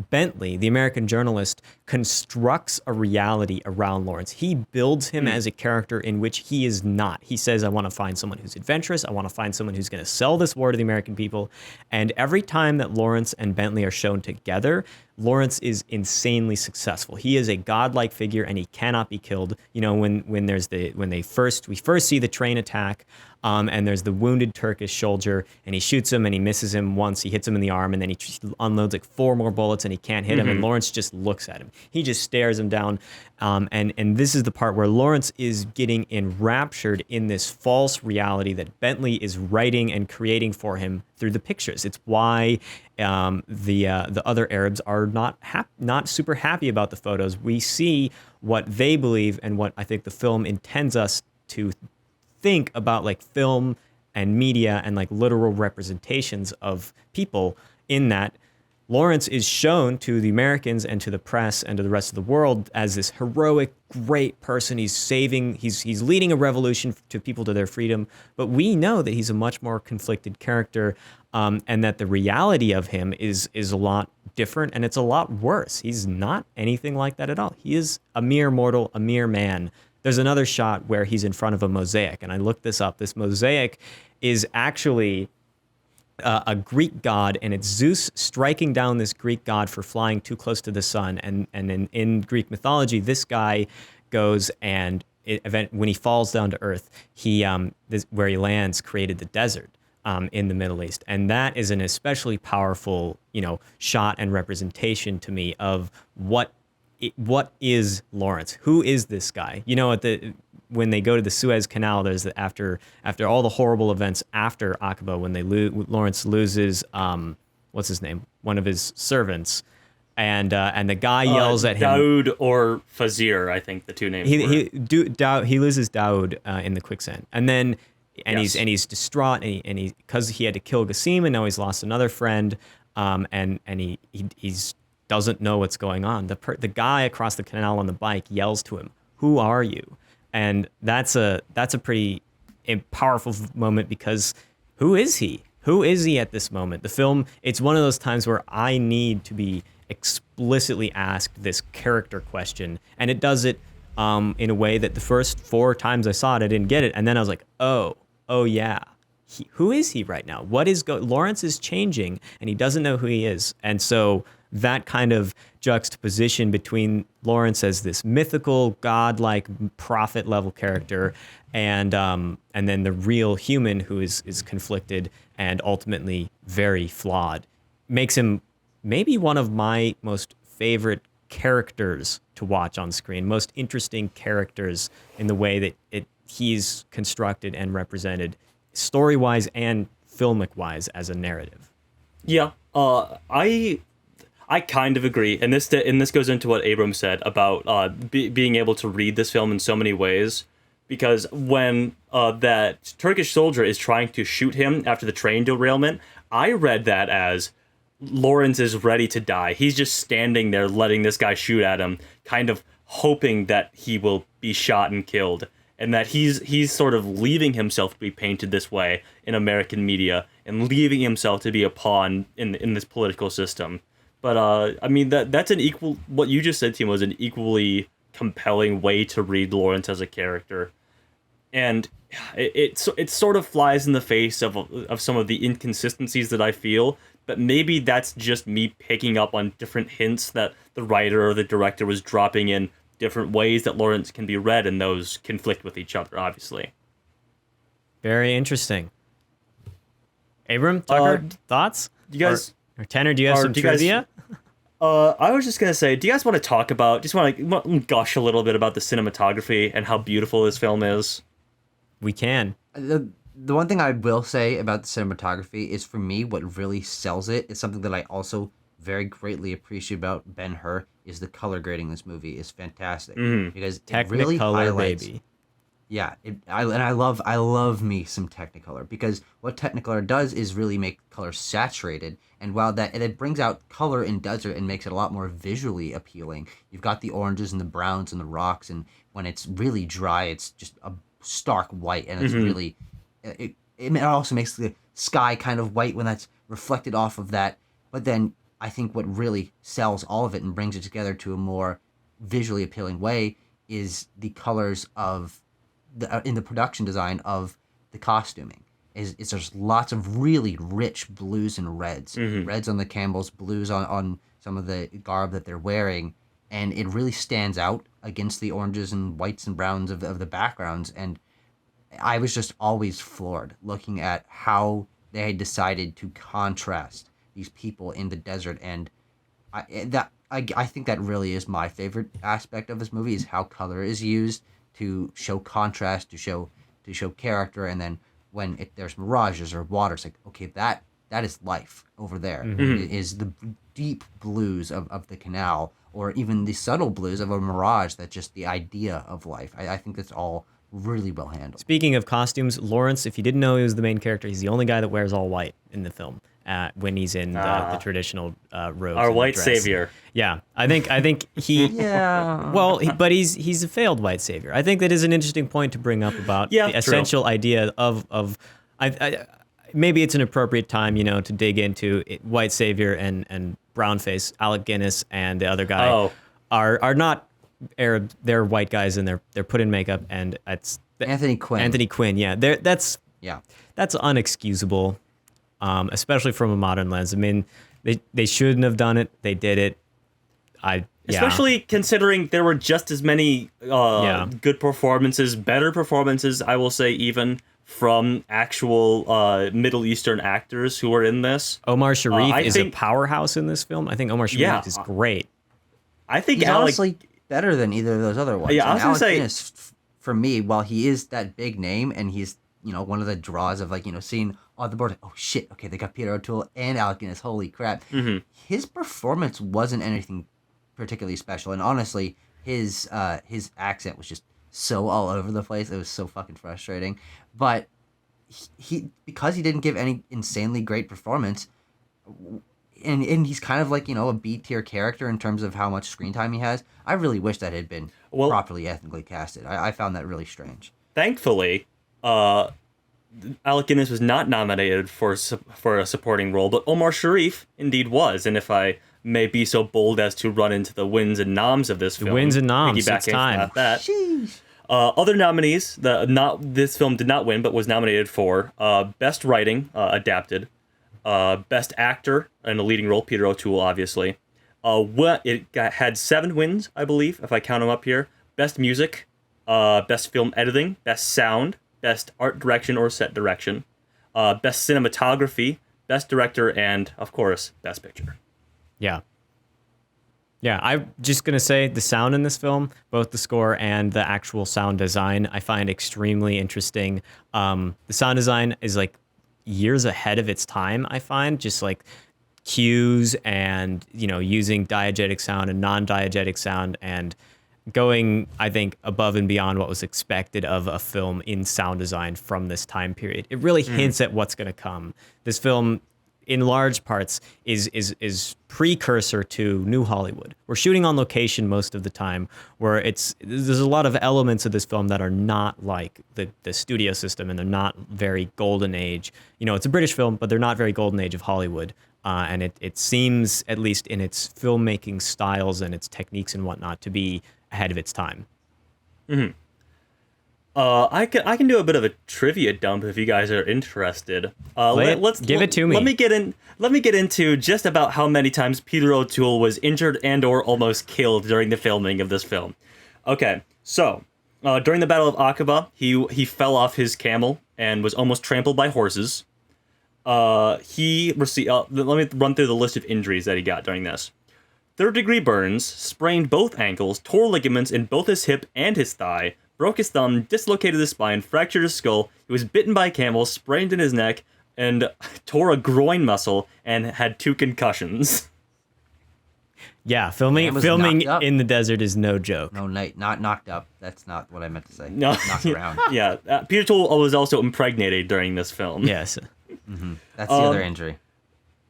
Bentley, the American journalist, constructs a reality around Lawrence. He builds him as a character in which he is not. He says, I want to find someone who's adventurous. I want to find someone who's going to sell this war to the American people. And every time that Lawrence and Bentley are shown together, Lawrence is insanely successful. He is a godlike figure, and he cannot be killed. You know, when we first see the train attack, and there's the wounded Turkish soldier, and he shoots him, and he misses him once. He hits him in the arm, and then he unloads like 4 more bullets, and he can't hit him. And Lawrence just looks at him. He just stares him down. And this is the part where Lawrence is getting enraptured in this false reality that Bentley is writing and creating for him through the pictures. It's why the other Arabs are not super happy about the photos. We see what they believe and what I think the film intends us to think about, like film and media and like literal representations of people, in that Lawrence is shown to the Americans and to the press and to the rest of the world as this heroic, great person. He's leading a revolution to people to their freedom. But we know that he's a much more conflicted character, and that the reality of him is a lot different, and it's a lot worse. He's not anything like that at all. He is a mere mortal, a mere man. There's another shot where he's in front of a mosaic, and I looked this up. This mosaic is actually a Greek god, and it's Zeus striking down this Greek god for flying too close to the sun. And in Greek mythology, this guy goes and when he falls down to earth, where he lands created the desert in the Middle East, and that is an especially powerful, shot and representation to me of what is Lawrence? Who is this guy? When they go to the Suez Canal, there's after all the horrible events after Aqaba, when Lawrence loses what's his name, one of his servants, and the guy yells at him. Daoud or Fazir, I think the two names. He loses Daoud in the quicksand, and then and Yes. he's distraught, and he because he had to kill Gassim, and now he's lost another friend, and he's doesn't know what's going on. The guy across the canal on the bike yells to him, "Who are you?" And that's a pretty powerful moment, because who is he? Who is he at this moment? The film, it's one of those times where I need to be explicitly asked this character question, and it does it in a way that the first 4 times I saw it, I didn't get it, and then I was like, oh yeah, who is he right now? Lawrence is changing, and he doesn't know who he is, and so that kind of juxtaposition between Lawrence as this mythical, godlike, prophet-level character, and then the real human who is conflicted and ultimately very flawed, makes him maybe one of my most favorite characters to watch on screen, most interesting characters in the way that he's constructed and represented, story-wise and filmic-wise, as a narrative. Yeah, I kind of agree, and this goes into what Abram said about being able to read this film in so many ways, because when that Turkish soldier is trying to shoot him after the train derailment, I read that as Lawrence is ready to die. He's just standing there letting this guy shoot at him, kind of hoping that he will be shot and killed, and that he's sort of leaving himself to be painted this way in American media, and leaving himself to be a pawn in this political system. But I mean, that's an equal, what you just said, Tim, was an equally compelling way to read Lawrence as a character, and it sort of flies in the face of some of the inconsistencies that I feel. But maybe that's just me picking up on different hints that the writer or the director was dropping in different ways that Lawrence can be read, and those conflict with each other, obviously. Very interesting. Abram, Tucker, thoughts? You guys, or Tanner, do you have some trivia? I was just gonna say, do you guys want to talk about? Just want to gush a little bit about the cinematography and how beautiful this film is? We can. The one thing I will say about the cinematography is, for me, what really sells it is something that I also very greatly appreciate about Ben-Hur, is the color grading in this movie is fantastic. Because it really Technicolor, highlights, baby. yeah, I love me some Technicolor, because what Technicolor does is really make color saturated, and while it brings out color in desert and makes it a lot more visually appealing. You've got the oranges and the browns and the rocks, and when it's really dry, it's just a stark white, and it's really it also makes the sky kind of white when that's reflected off of that. But then I think what really sells all of it and brings it together to a more visually appealing way is the colors of in the production design of the costuming. Is there's lots of really rich blues and reds. Reds on the Campbells, blues on some of the garb that they're wearing, and it really stands out against the oranges and whites and browns of the backgrounds. And I was just always floored looking at how they had decided to contrast these people in the desert, and I think that really is my favorite aspect of this movie, is how color is used to show contrast, to show character, and then when there's mirages or water, it's like, okay, that is life over there. It is the deep blues of the canal, or even the subtle blues of a mirage. That's just the idea of life. I think that's all really well handled. Speaking of costumes, Lawrence, if you didn't know he was the main character, he's the only guy that wears all white in the film when he's in the traditional robes. Our and white dress. savior. Yeah, I think he. Yeah. Well, but he's a failed white savior. I think that is an interesting point to bring up about the essential idea of maybe it's an appropriate time, to dig into white savior and brownface. Alec Guinness and the other guy are not Arab. They're white guys, and they're put in makeup, and it's Anthony Quinn. Anthony Quinn, yeah. That's unexcusable, especially from a modern lens. I mean, they shouldn't have done it. They did it. Especially considering there were just as many good performances, better performances, I will say, even from actual Middle Eastern actors who were in this. Omar Sharif is a powerhouse in this film. I think Omar Sharif is great. I think he's honestly better than either of those other ones. Yeah, I was going to say, Guinness, for me, while he is that big name and he's one of the draws of seeing on the board, oh shit, okay, they got Peter O'Toole and Alec Guinness, holy crap. His performance wasn't anything particularly special, and honestly, his accent was just so all over the place. It was so fucking frustrating. But he because he didn't give any insanely great performance, and he's kind of like, you know, a B tier character in terms of how much screen time he has. I really wish that had been properly ethnically casted. I found that really strange. Thankfully, Alec Guinness was not nominated for a supporting role, but Omar Sharif indeed was. And if I may be so bold as to run into the wins and noms of this film, wins and noms, piggybacking it's time. off that. Sheesh. Other nominees, this film did not win, but was nominated for Best Writing, Adapted, Best Actor in a leading role, Peter O'Toole, obviously. Had 7 wins, I believe, if I count them up here. Best Music, Best Film Editing, Best Sound, Best Art Direction or Set Direction, Best Cinematography, Best Director, and, of course, Best Picture. Yeah. Yeah, I'm just going to say the sound in this film, both the score and the actual sound design, I find extremely interesting. The sound design is like years ahead of its time, I find, just like cues and, you know, using diegetic sound and non-diegetic sound and going, I think, above and beyond what was expected of a film in sound design from this time period. It really hints at what's going to come. This film, in large parts, is precursor to New Hollywood. We're shooting on location most of the time, where there's a lot of elements of this film that are not like the studio system, and they're not very golden age. You know, it's a British film, but they're not very golden age of Hollywood. And it seems, at least in its filmmaking styles and its techniques and whatnot, to be ahead of its time. Mm-hmm. I can do a bit of a trivia dump if you guys are interested. Let's give it to me. Let me get into just about how many times Peter O'Toole was injured and or almost killed during the filming of this film. Okay, so during the Battle of Aqaba, he fell off his camel and was almost trampled by horses. He received. Let me run through the list of injuries that he got during this. 3rd-degree burns, sprained both ankles, tore ligaments in both his hip and his thigh, broke his thumb, dislocated his spine, fractured his skull, he was bitten by a camel, sprained in his neck, and tore a groin muscle, and had 2 concussions. Yeah, filming in the desert is no joke. No, not knocked up. That's not what I meant to say. No. Knocked around. Yeah, Peter O'Toole was also impregnated during this film. Yes. Mm-hmm. That's the other injury.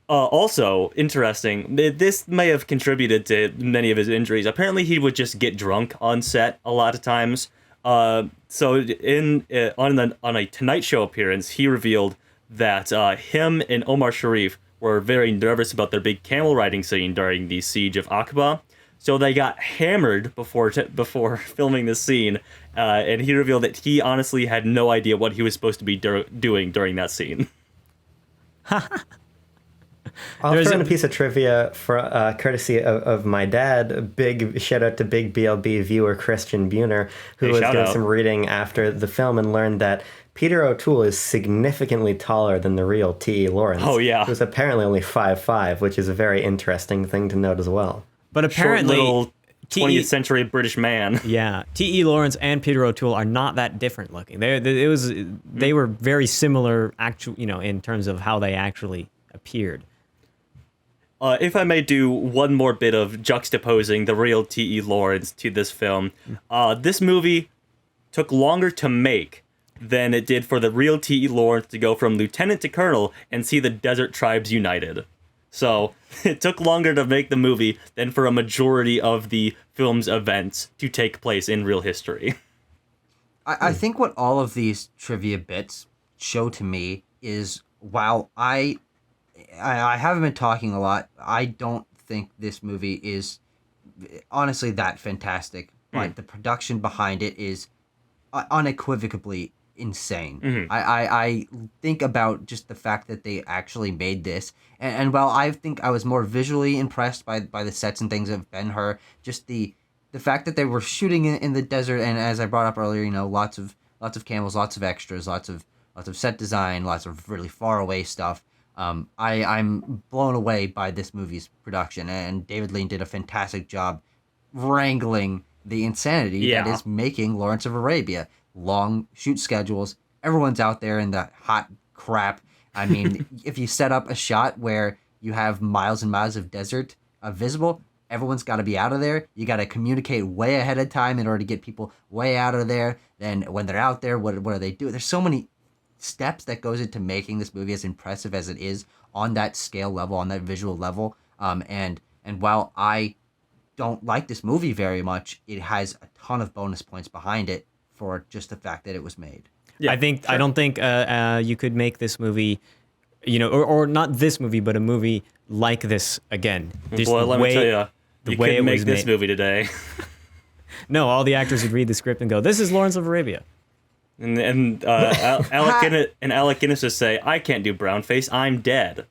Also, interesting, this may have contributed to many of his injuries. Apparently, he would just get drunk on set a lot of times. So on a Tonight Show appearance, he revealed that him and Omar Sharif were very nervous about their big camel riding scene during the siege of Aqaba. So they got hammered before filming this scene, and he revealed that he honestly had no idea what he was supposed to be doing during that scene. I'll throw in a piece of trivia for courtesy of my dad. A big shout out to big BLB viewer Christian Buhner, who was doing some reading after the film and learned that Peter O'Toole is significantly taller than the real T.E. Lawrence. Oh, yeah. Who's apparently only 5'5", which is a very interesting thing to note as well. But apparently, short little 20th century British man. Yeah, T.E. Lawrence and Peter O'Toole are not that different looking. They were very similar, in terms of how they actually appeared. If I may do one more bit of juxtaposing the real T.E. Lawrence to this film, this movie took longer to make than it did for the real T.E. Lawrence to go from lieutenant to colonel and see the desert tribes united. So it took longer to make the movie than for a majority of the film's events to take place in real history. I think what all of these trivia bits show to me is, while I haven't been talking a lot, I don't think this movie is honestly that fantastic, but the production behind it is unequivocally insane. Mm-hmm. I think about just the fact that they actually made this, and while I think I was more visually impressed by the sets and things of Ben-Hur, just the fact that they were shooting in the desert, and as I brought up earlier, lots of camels, lots of extras, lots of set design, lots of really far away stuff. I'm blown away by this movie's production, and David Lean did a fantastic job wrangling the insanity that is making Lawrence of Arabia. Long shoot schedules, everyone's out there in the hot crap. I mean, if you set up a shot where you have miles and miles of desert visible, everyone's got to be out of there. You got to communicate way ahead of time in order to get people way out of there. Then when they're out there, what do they do? There's so many steps that goes into making this movie as impressive as it is on that scale level, on that visual level. And while I don't like this movie very much, it has a ton of bonus points behind it for just the fact that it was made. Yeah, I don't think you could make this movie, or not this movie, but a movie like this again. Just Boy, the let way, me tell you, the you way couldn't it make was this made. movie today. No, all the actors would read the script and go, "This is Lawrence of Arabia." And Alec Guinness would say, "I can't do brownface. I'm dead."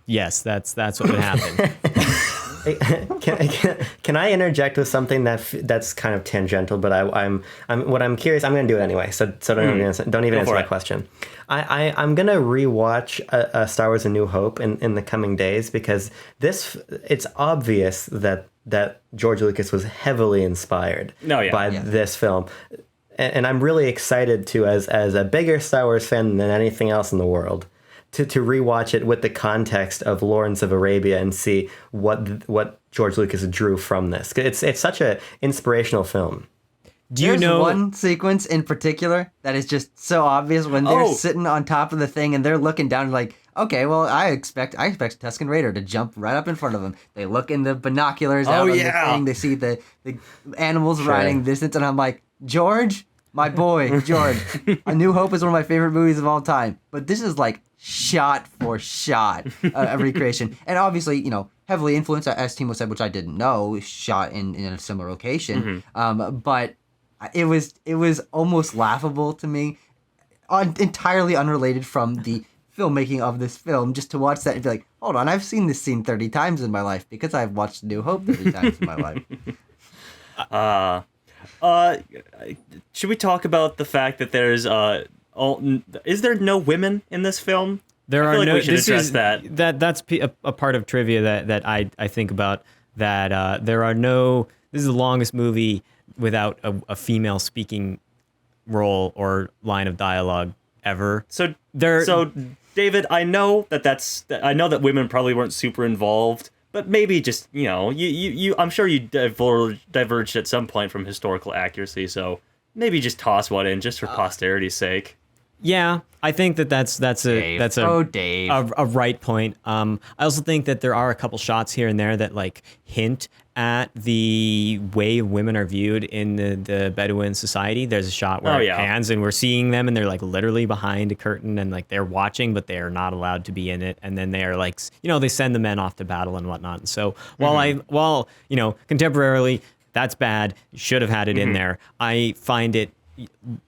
Yes, that's what would happen. Can I interject with something that's kind of tangential, but I'm curious. I'm going to do it anyway, so don't even answer my question. I'm going to rewatch Star Wars: A New Hope in the coming days, because it's obvious that George Lucas was heavily inspired by this film. And I'm really excited to, as a bigger Star Wars fan than anything else in the world, to rewatch it with the context of Lawrence of Arabia and see what George Lucas drew from this. It's such a inspirational film. There's one sequence in particular that is just so obvious when they're sitting on top of the thing and they're looking down like, okay, well, I expect Tusken Raider to jump right up in front of them. They look in the binoculars out on the thing. They see the animals riding distance, and I'm like, George, my boy, George. A New Hope is one of my favorite movies of all time, but this is like shot for shot a recreation, and obviously, heavily influenced, as Timo said, which I didn't know, shot in a similar location. But it was almost laughable to me, entirely unrelated from the filmmaking of this film, just to watch that and be like, hold on, I've seen this scene 30 times in my life because I've watched New Hope 30 times in my life. Should we talk about the fact that there's is there no women in this film? There are no. We should address that. That's a part of trivia that I think about. That there are no. This is the longest movie without a female speaking role or line of dialogue ever. So David, I know that women probably weren't super involved, but maybe just you I'm sure you diverged at some point from historical accuracy. So maybe just toss one in just for posterity's sake. Yeah, I think that's a right point. I also think that there are a couple shots here and there that like hint at the way women are viewed in the Bedouin society. There's a shot where it pans and we're seeing them and they're like literally behind a curtain and like they're watching, but they are not allowed to be in it. And then they are like, they send the men off to battle and whatnot. And so while contemporarily that's bad, you should have had it in there. I find it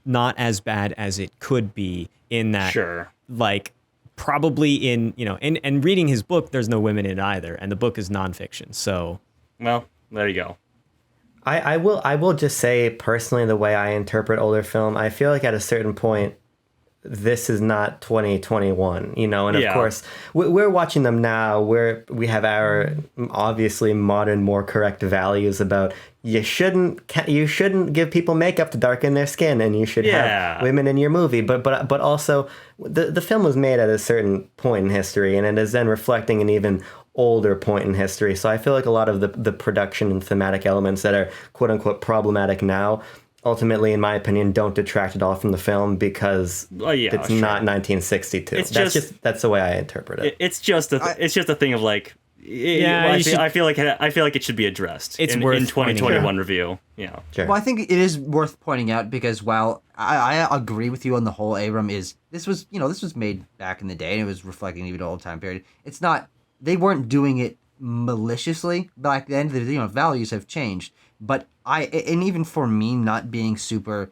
not as bad as it could be in that, like probably in, and reading his book, there's no women in it either. And the book is nonfiction. So, well, there you go. I will just say personally, the way I interpret older film, I feel like at a certain point, this is not 2021, and of course we're watching them now where we have our obviously modern, more correct values about you shouldn't give people makeup to darken their skin, and you should have women in your movie, but also the film was made at a certain point in history, and it is then reflecting an even older point in history. So I feel like a lot of the production and thematic elements that are quote unquote problematic now, ultimately, in my opinion, don't detract at all from the film because it's not 1962. That's the way I interpret it. It's just a thing of like, I feel like it should be addressed in 2021 review. Yeah, sure. Well, I think it is worth pointing out because while I agree with you on the whole, Abram, this was made back in the day and it was reflecting even an old time period. It's not, they weren't doing it maliciously back then. The values have changed. But and even for me, not being super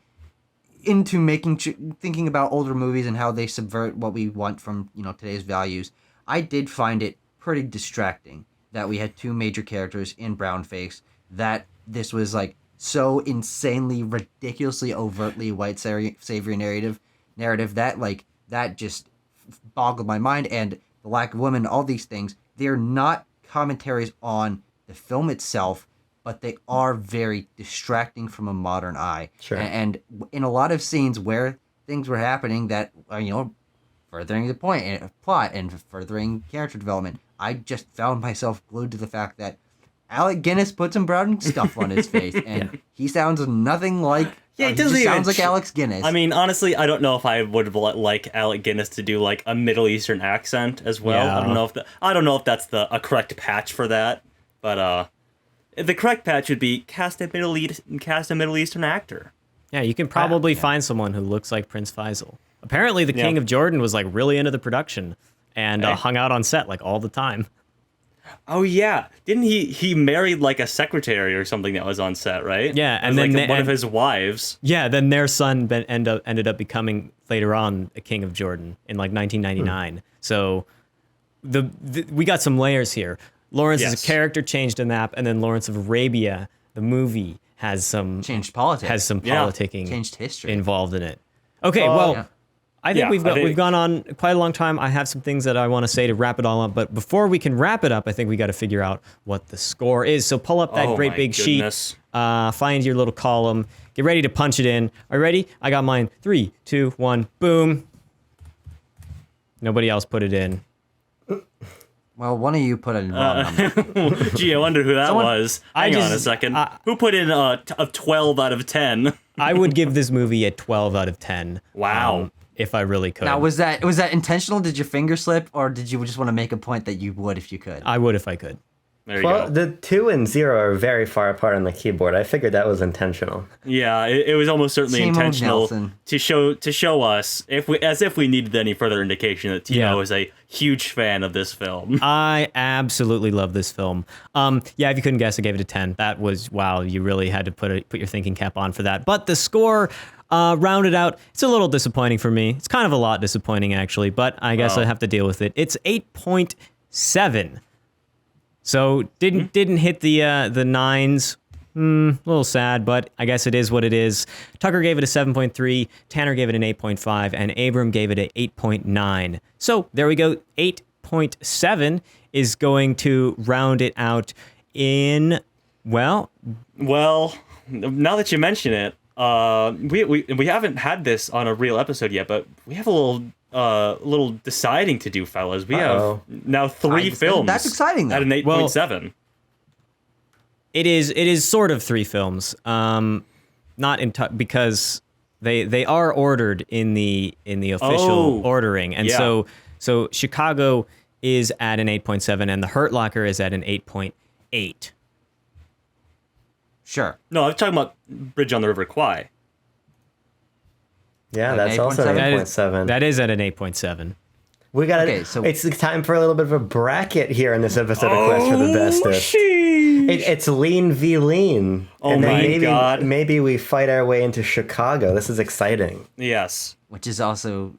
into thinking about older movies and how they subvert what we want from today's values, I did find it pretty distracting that we had two major characters in brownface, that this was like so insanely, ridiculously, overtly white savior narrative that just boggled my mind. And the lack of women, all these things, they're not commentaries on the film itself, but they are very distracting from a modern eye. Sure. And in a lot of scenes where things were happening that are, furthering the point and plot and furthering character development, I just found myself glued to the fact that Alec Guinness put some brown stuff on his face, and he sounds nothing like Yeah, He just sounds like Alex Guinness. I mean, honestly, I don't know if I would like Alec Guinness to do like a Middle Eastern accent as well. Yeah. I don't know if that's a correct patch for that, but the correct patch would be cast a Middle Eastern actor. Yeah, you can probably find someone who looks like Prince Faisal. Apparently, the King of Jordan was like really into the production and hung out on set like all the time. Oh yeah, didn't he married like a secretary or something that was on set, right? Yeah, and and then like one of his wives. Yeah, then their son ended up becoming later on a king of Jordan in like 1999. So we got some layers here. Lawrence's character changed in that, and then Lawrence of Arabia, the movie, has some changed politics. Has some politicking changed history involved in it. Okay, I think we've gone on quite a long time. I have some things that I want to say to wrap it all up, but before we can wrap it up, I think we got to figure out what the score is. So pull up that great big sheet, find your little column, get ready to punch it in. Are you ready? I got mine. 3, 2, 1, boom. Nobody else put it in. Well, one of you put a wrong number. Gee, I wonder who that was. Hang on a second. Who put in a 12 out of 10? I would give this movie a 12 out of 10. Wow. If I really could. Now, was that intentional? Did your finger slip, or did you just want to make a point that you would if you could? I would if I could. There you go. The 2 and 0 are very far apart on the keyboard. I figured that was intentional. Yeah, it was almost certainly Same old intentional Nelson. to show us as if we needed any further indication that Timo is a huge fan of this film. I absolutely love this film. If you couldn't guess, I gave it a 10. That was wow. You really had to put your thinking cap on for that. But the score. Rounded out, it's a little disappointing for me. It's kind of a lot disappointing, actually, but I guess I have to deal with it. It's 8.7. So didn't hit the 9s. A little sad, but I guess it is what it is. Tucker gave it a 7.3, Tanner gave it an 8.5, and Abram gave it an 8.9. So there we go. 8.7 is going to round it out in, well, now that you mention it, we haven't had this on a real episode yet, but we have a little deciding to do, fellas. We have now 3 films. That's exciting, though. At an 8.7. It is sort of 3 films. Not because they are ordered in the official ordering, and so Chicago is at an 8.7, and The Hurt Locker is at an 8.8. Sure. No, I'm talking about Bridge on the River Kwai. Yeah, that's also an 8.7. That is at an 8.7. We got it's time for a little bit of a bracket here in this episode of Quest for the Bestest. It's lean v lean. Oh my God. Maybe we fight our way into Chicago. This is exciting. Yes. Which is also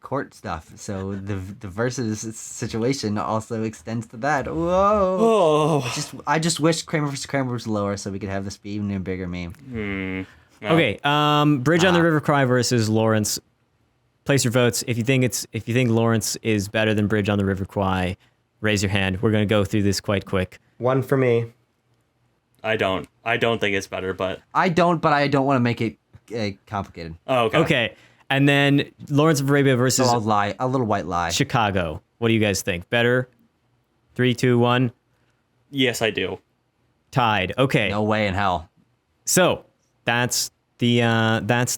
court stuff. So the versus situation also extends to that. Whoa. I just wish Kramer vs. Kramer was lower so we could have this be even a bigger meme. No. Okay, Bridge on the River Kwai versus Lawrence. Place your votes. If you think Lawrence is better than Bridge on the River Kwai, raise your hand. We're going to go through this quite quick. 1 for me. I don't think it's better, but I don't want to make it complicated. Oh, okay. Okay. And then Lawrence of Arabia versus So I'll lie, a little white lie. Chicago. What do you guys think? Better? 3, 2, 1. Yes, I do. Tied. Okay. No way in hell. So that's the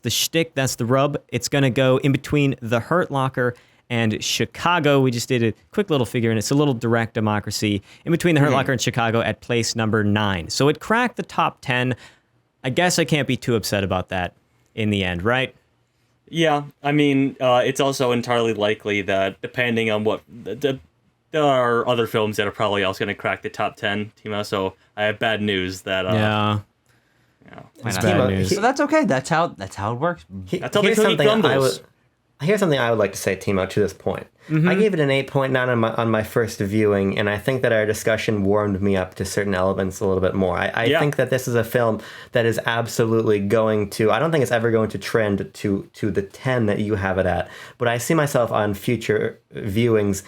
shtick. That's the rub. It's gonna go in between The Hurt Locker and Chicago. We just did a quick little figure, and it's a little direct democracy in between The Hurt Locker and Chicago at place number 9. So it cracked the top 10. I guess I can't be too upset about that in the end, right? Yeah, I mean, it's also entirely likely that depending on what there are other films that are probably also going to crack the top 10, Timo. So I have bad news that It's bad news. So that's okay. That's how it works. That's how the cookie crumbles. Here's something I would like to say, Timo, to this point. I gave it an 8.9 on my first viewing, and I think that our discussion warmed me up to certain elements a little bit more. I think that this is a film that is absolutely going to, I don't think it's ever going to trend to the 10 that you have it at, but I see myself on future viewings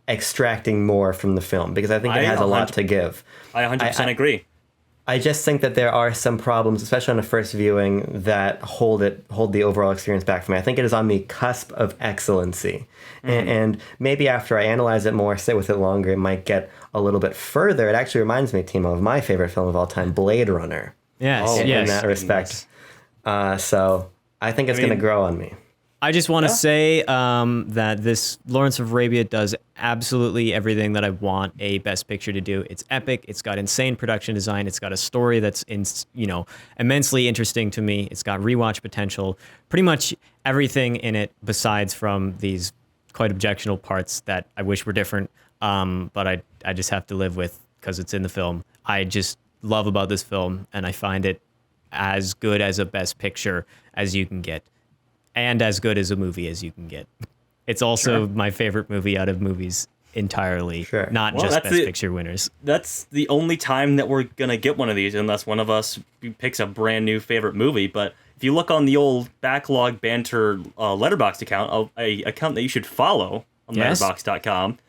extracting more from the film, because I think it has a lot to give. I 100% agree. I just think that there are some problems, especially on the first viewing, that hold the overall experience back for me. I think it is on the cusp of excellency. And maybe after I analyze it more, sit with it longer, it might get a little bit further. It actually reminds me, Timo, of my favorite film of all time, Blade Runner. Yes, In that respect. So I think it's going to grow on me. I just want to say that this Lawrence of Arabia does absolutely everything that I want a Best Picture to do. It's epic. It's got insane production design. It's got a story that's immensely interesting to me. It's got rewatch potential. Pretty much everything in it, besides from these quite objectionable parts that I wish were different. But I just have to live with because it's in the film. I just love about this film, and I find it as good as a Best Picture as you can get. And as good as a movie as you can get. It's also my favorite movie out of movies entirely, not just Best Picture winners. That's the only time that we're going to get one of these, unless one of us picks a brand new favorite movie. But if you look on the old Backlog Banter Letterboxd account, a account that you should follow on letterboxd.com,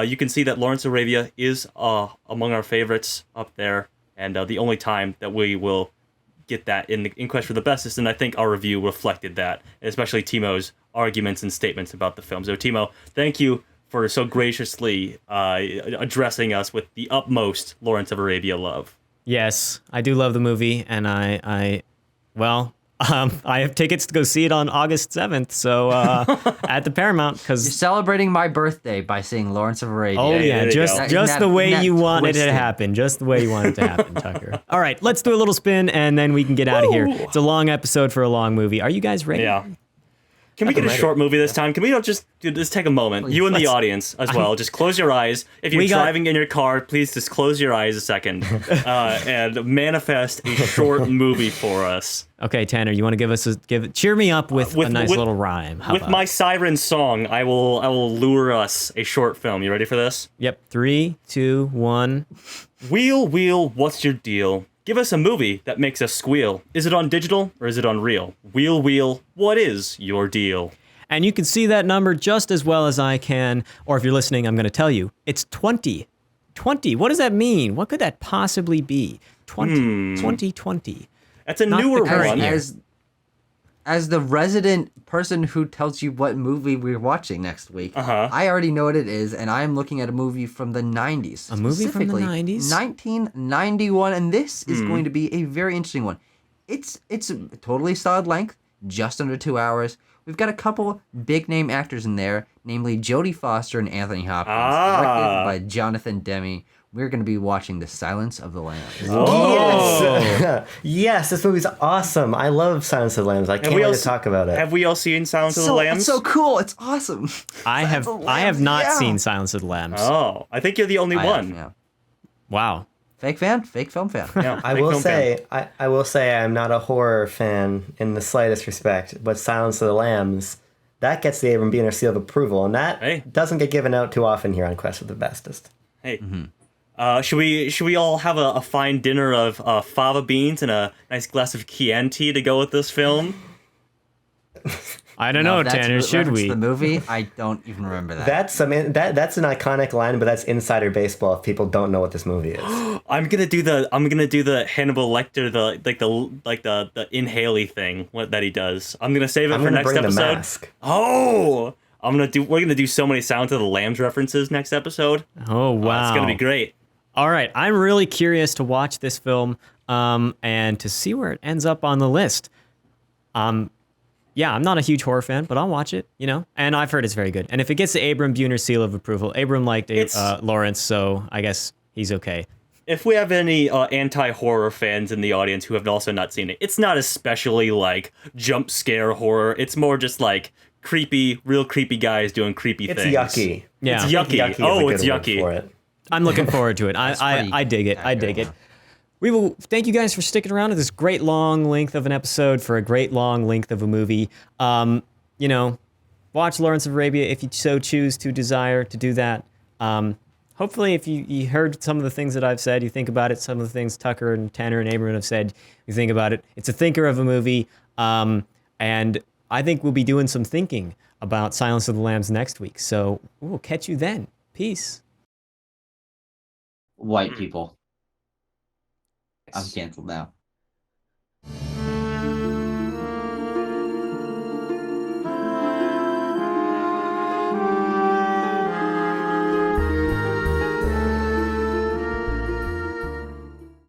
you can see that Lawrence of Arabia is among our favorites up there, and the only time that we will get that in Quest for the Bestest, and I think our review reflected that, especially Timo's arguments and statements about the film. So Timo, thank you for so graciously addressing us with the utmost Lawrence of Arabia love. Yes, I do love the movie, and I have tickets to go see it on August 7th, so at the Paramount, You're because celebrating my birthday by seeing Lawrence of Arabia. oh yeah, there you just go. just the way you wanted it to twisted? happen, just the way you wanted it to happen, Tucker. All right, let's do a little spin, and then we can get out of here. It's a long episode for a long movie. Are you guys ready? Yeah. Can we get a short movie this time? Can we just take a moment? You and the audience as well. Just close your eyes. If you're driving in your car, please just close your eyes a second and manifest a short movie for us. Okay, Tanner, you want to cheer me up with a nice little rhyme. How With about my it? siren song, I will lure us a short film. You ready for this? Yep, 3, 2, 1. Wheel, wheel, what's your deal? Give us a movie that makes us squeal. Is it on digital or is it on real? Wheel, wheel, what is your deal? And you can see that number just as well as I can, or if you're listening, I'm going to tell you, it's 20. 20, what does that mean? What could that possibly be? 2020. That's a Not the newer current one. year. As the resident person who tells you what movie we're watching next week, I already know what it is, and I'm looking at a movie from the 90s. A movie from the specifically 90s? 1991, and this is going to be a very interesting one. It's a totally solid length, just under 2 hours. We've got a couple big-name actors in there, namely Jodie Foster and Anthony Hopkins, directed by Jonathan Demme. We're going to be watching The Silence of the Lambs. Yes! Yes, this movie's awesome. I love Silence of the Lambs. I can't wait to talk about it. Have we all seen Silence of the Lambs? It's so cool. It's awesome. I have not seen Silence of the Lambs. Oh, I think you're the only one. Yeah. Wow. Fake fan? Fake film fan. Yeah, I will say I'm not a horror fan in the slightest respect, but Silence of the Lambs, that gets the Abram Biener seal of approval, and that doesn't get given out too often here on Quest for the Bestest. Hey. Should we all have a fine dinner of fava beans and a nice glass of Chianti to go with this film? I don't know, Tanner. Should we? The movie? I don't even remember that. That's an iconic line, but that's insider baseball if people don't know what this movie is. I'm gonna do the Hannibal Lecter, the inhaley thing that he does. I'm gonna save it for next episode. The mask. Oh, we're gonna do so many Silence of the Lambs references next episode. Oh wow, it's gonna be great. All right, I'm really curious to watch this film and to see where it ends up on the list. Yeah, I'm not a huge horror fan, but I'll watch it, and I've heard it's very good. And if it gets the Abram Biener seal of approval, Abram liked Lawrence, so I guess he's okay. If we have any anti-horror fans in the audience who have also not seen it, it's not especially like jump scare horror. It's more just like real creepy guys doing creepy things. It's yucky. Yeah. It's yucky. Oh, it's yucky. For it. I'm looking forward to it. I dig it. I dig it. We will thank you guys for sticking around to this great long length of an episode for a great long length of a movie. Watch Lawrence of Arabia if you so choose to desire to do that. Hopefully, if you heard some of the things that I've said, you think about it. Some of the things Tucker and Tanner and Abram have said, you think about it. It's a thinker of a movie, and I think we'll be doing some thinking about Silence of the Lambs next week. So we'll catch you then. Peace. White people. I'm canceled now.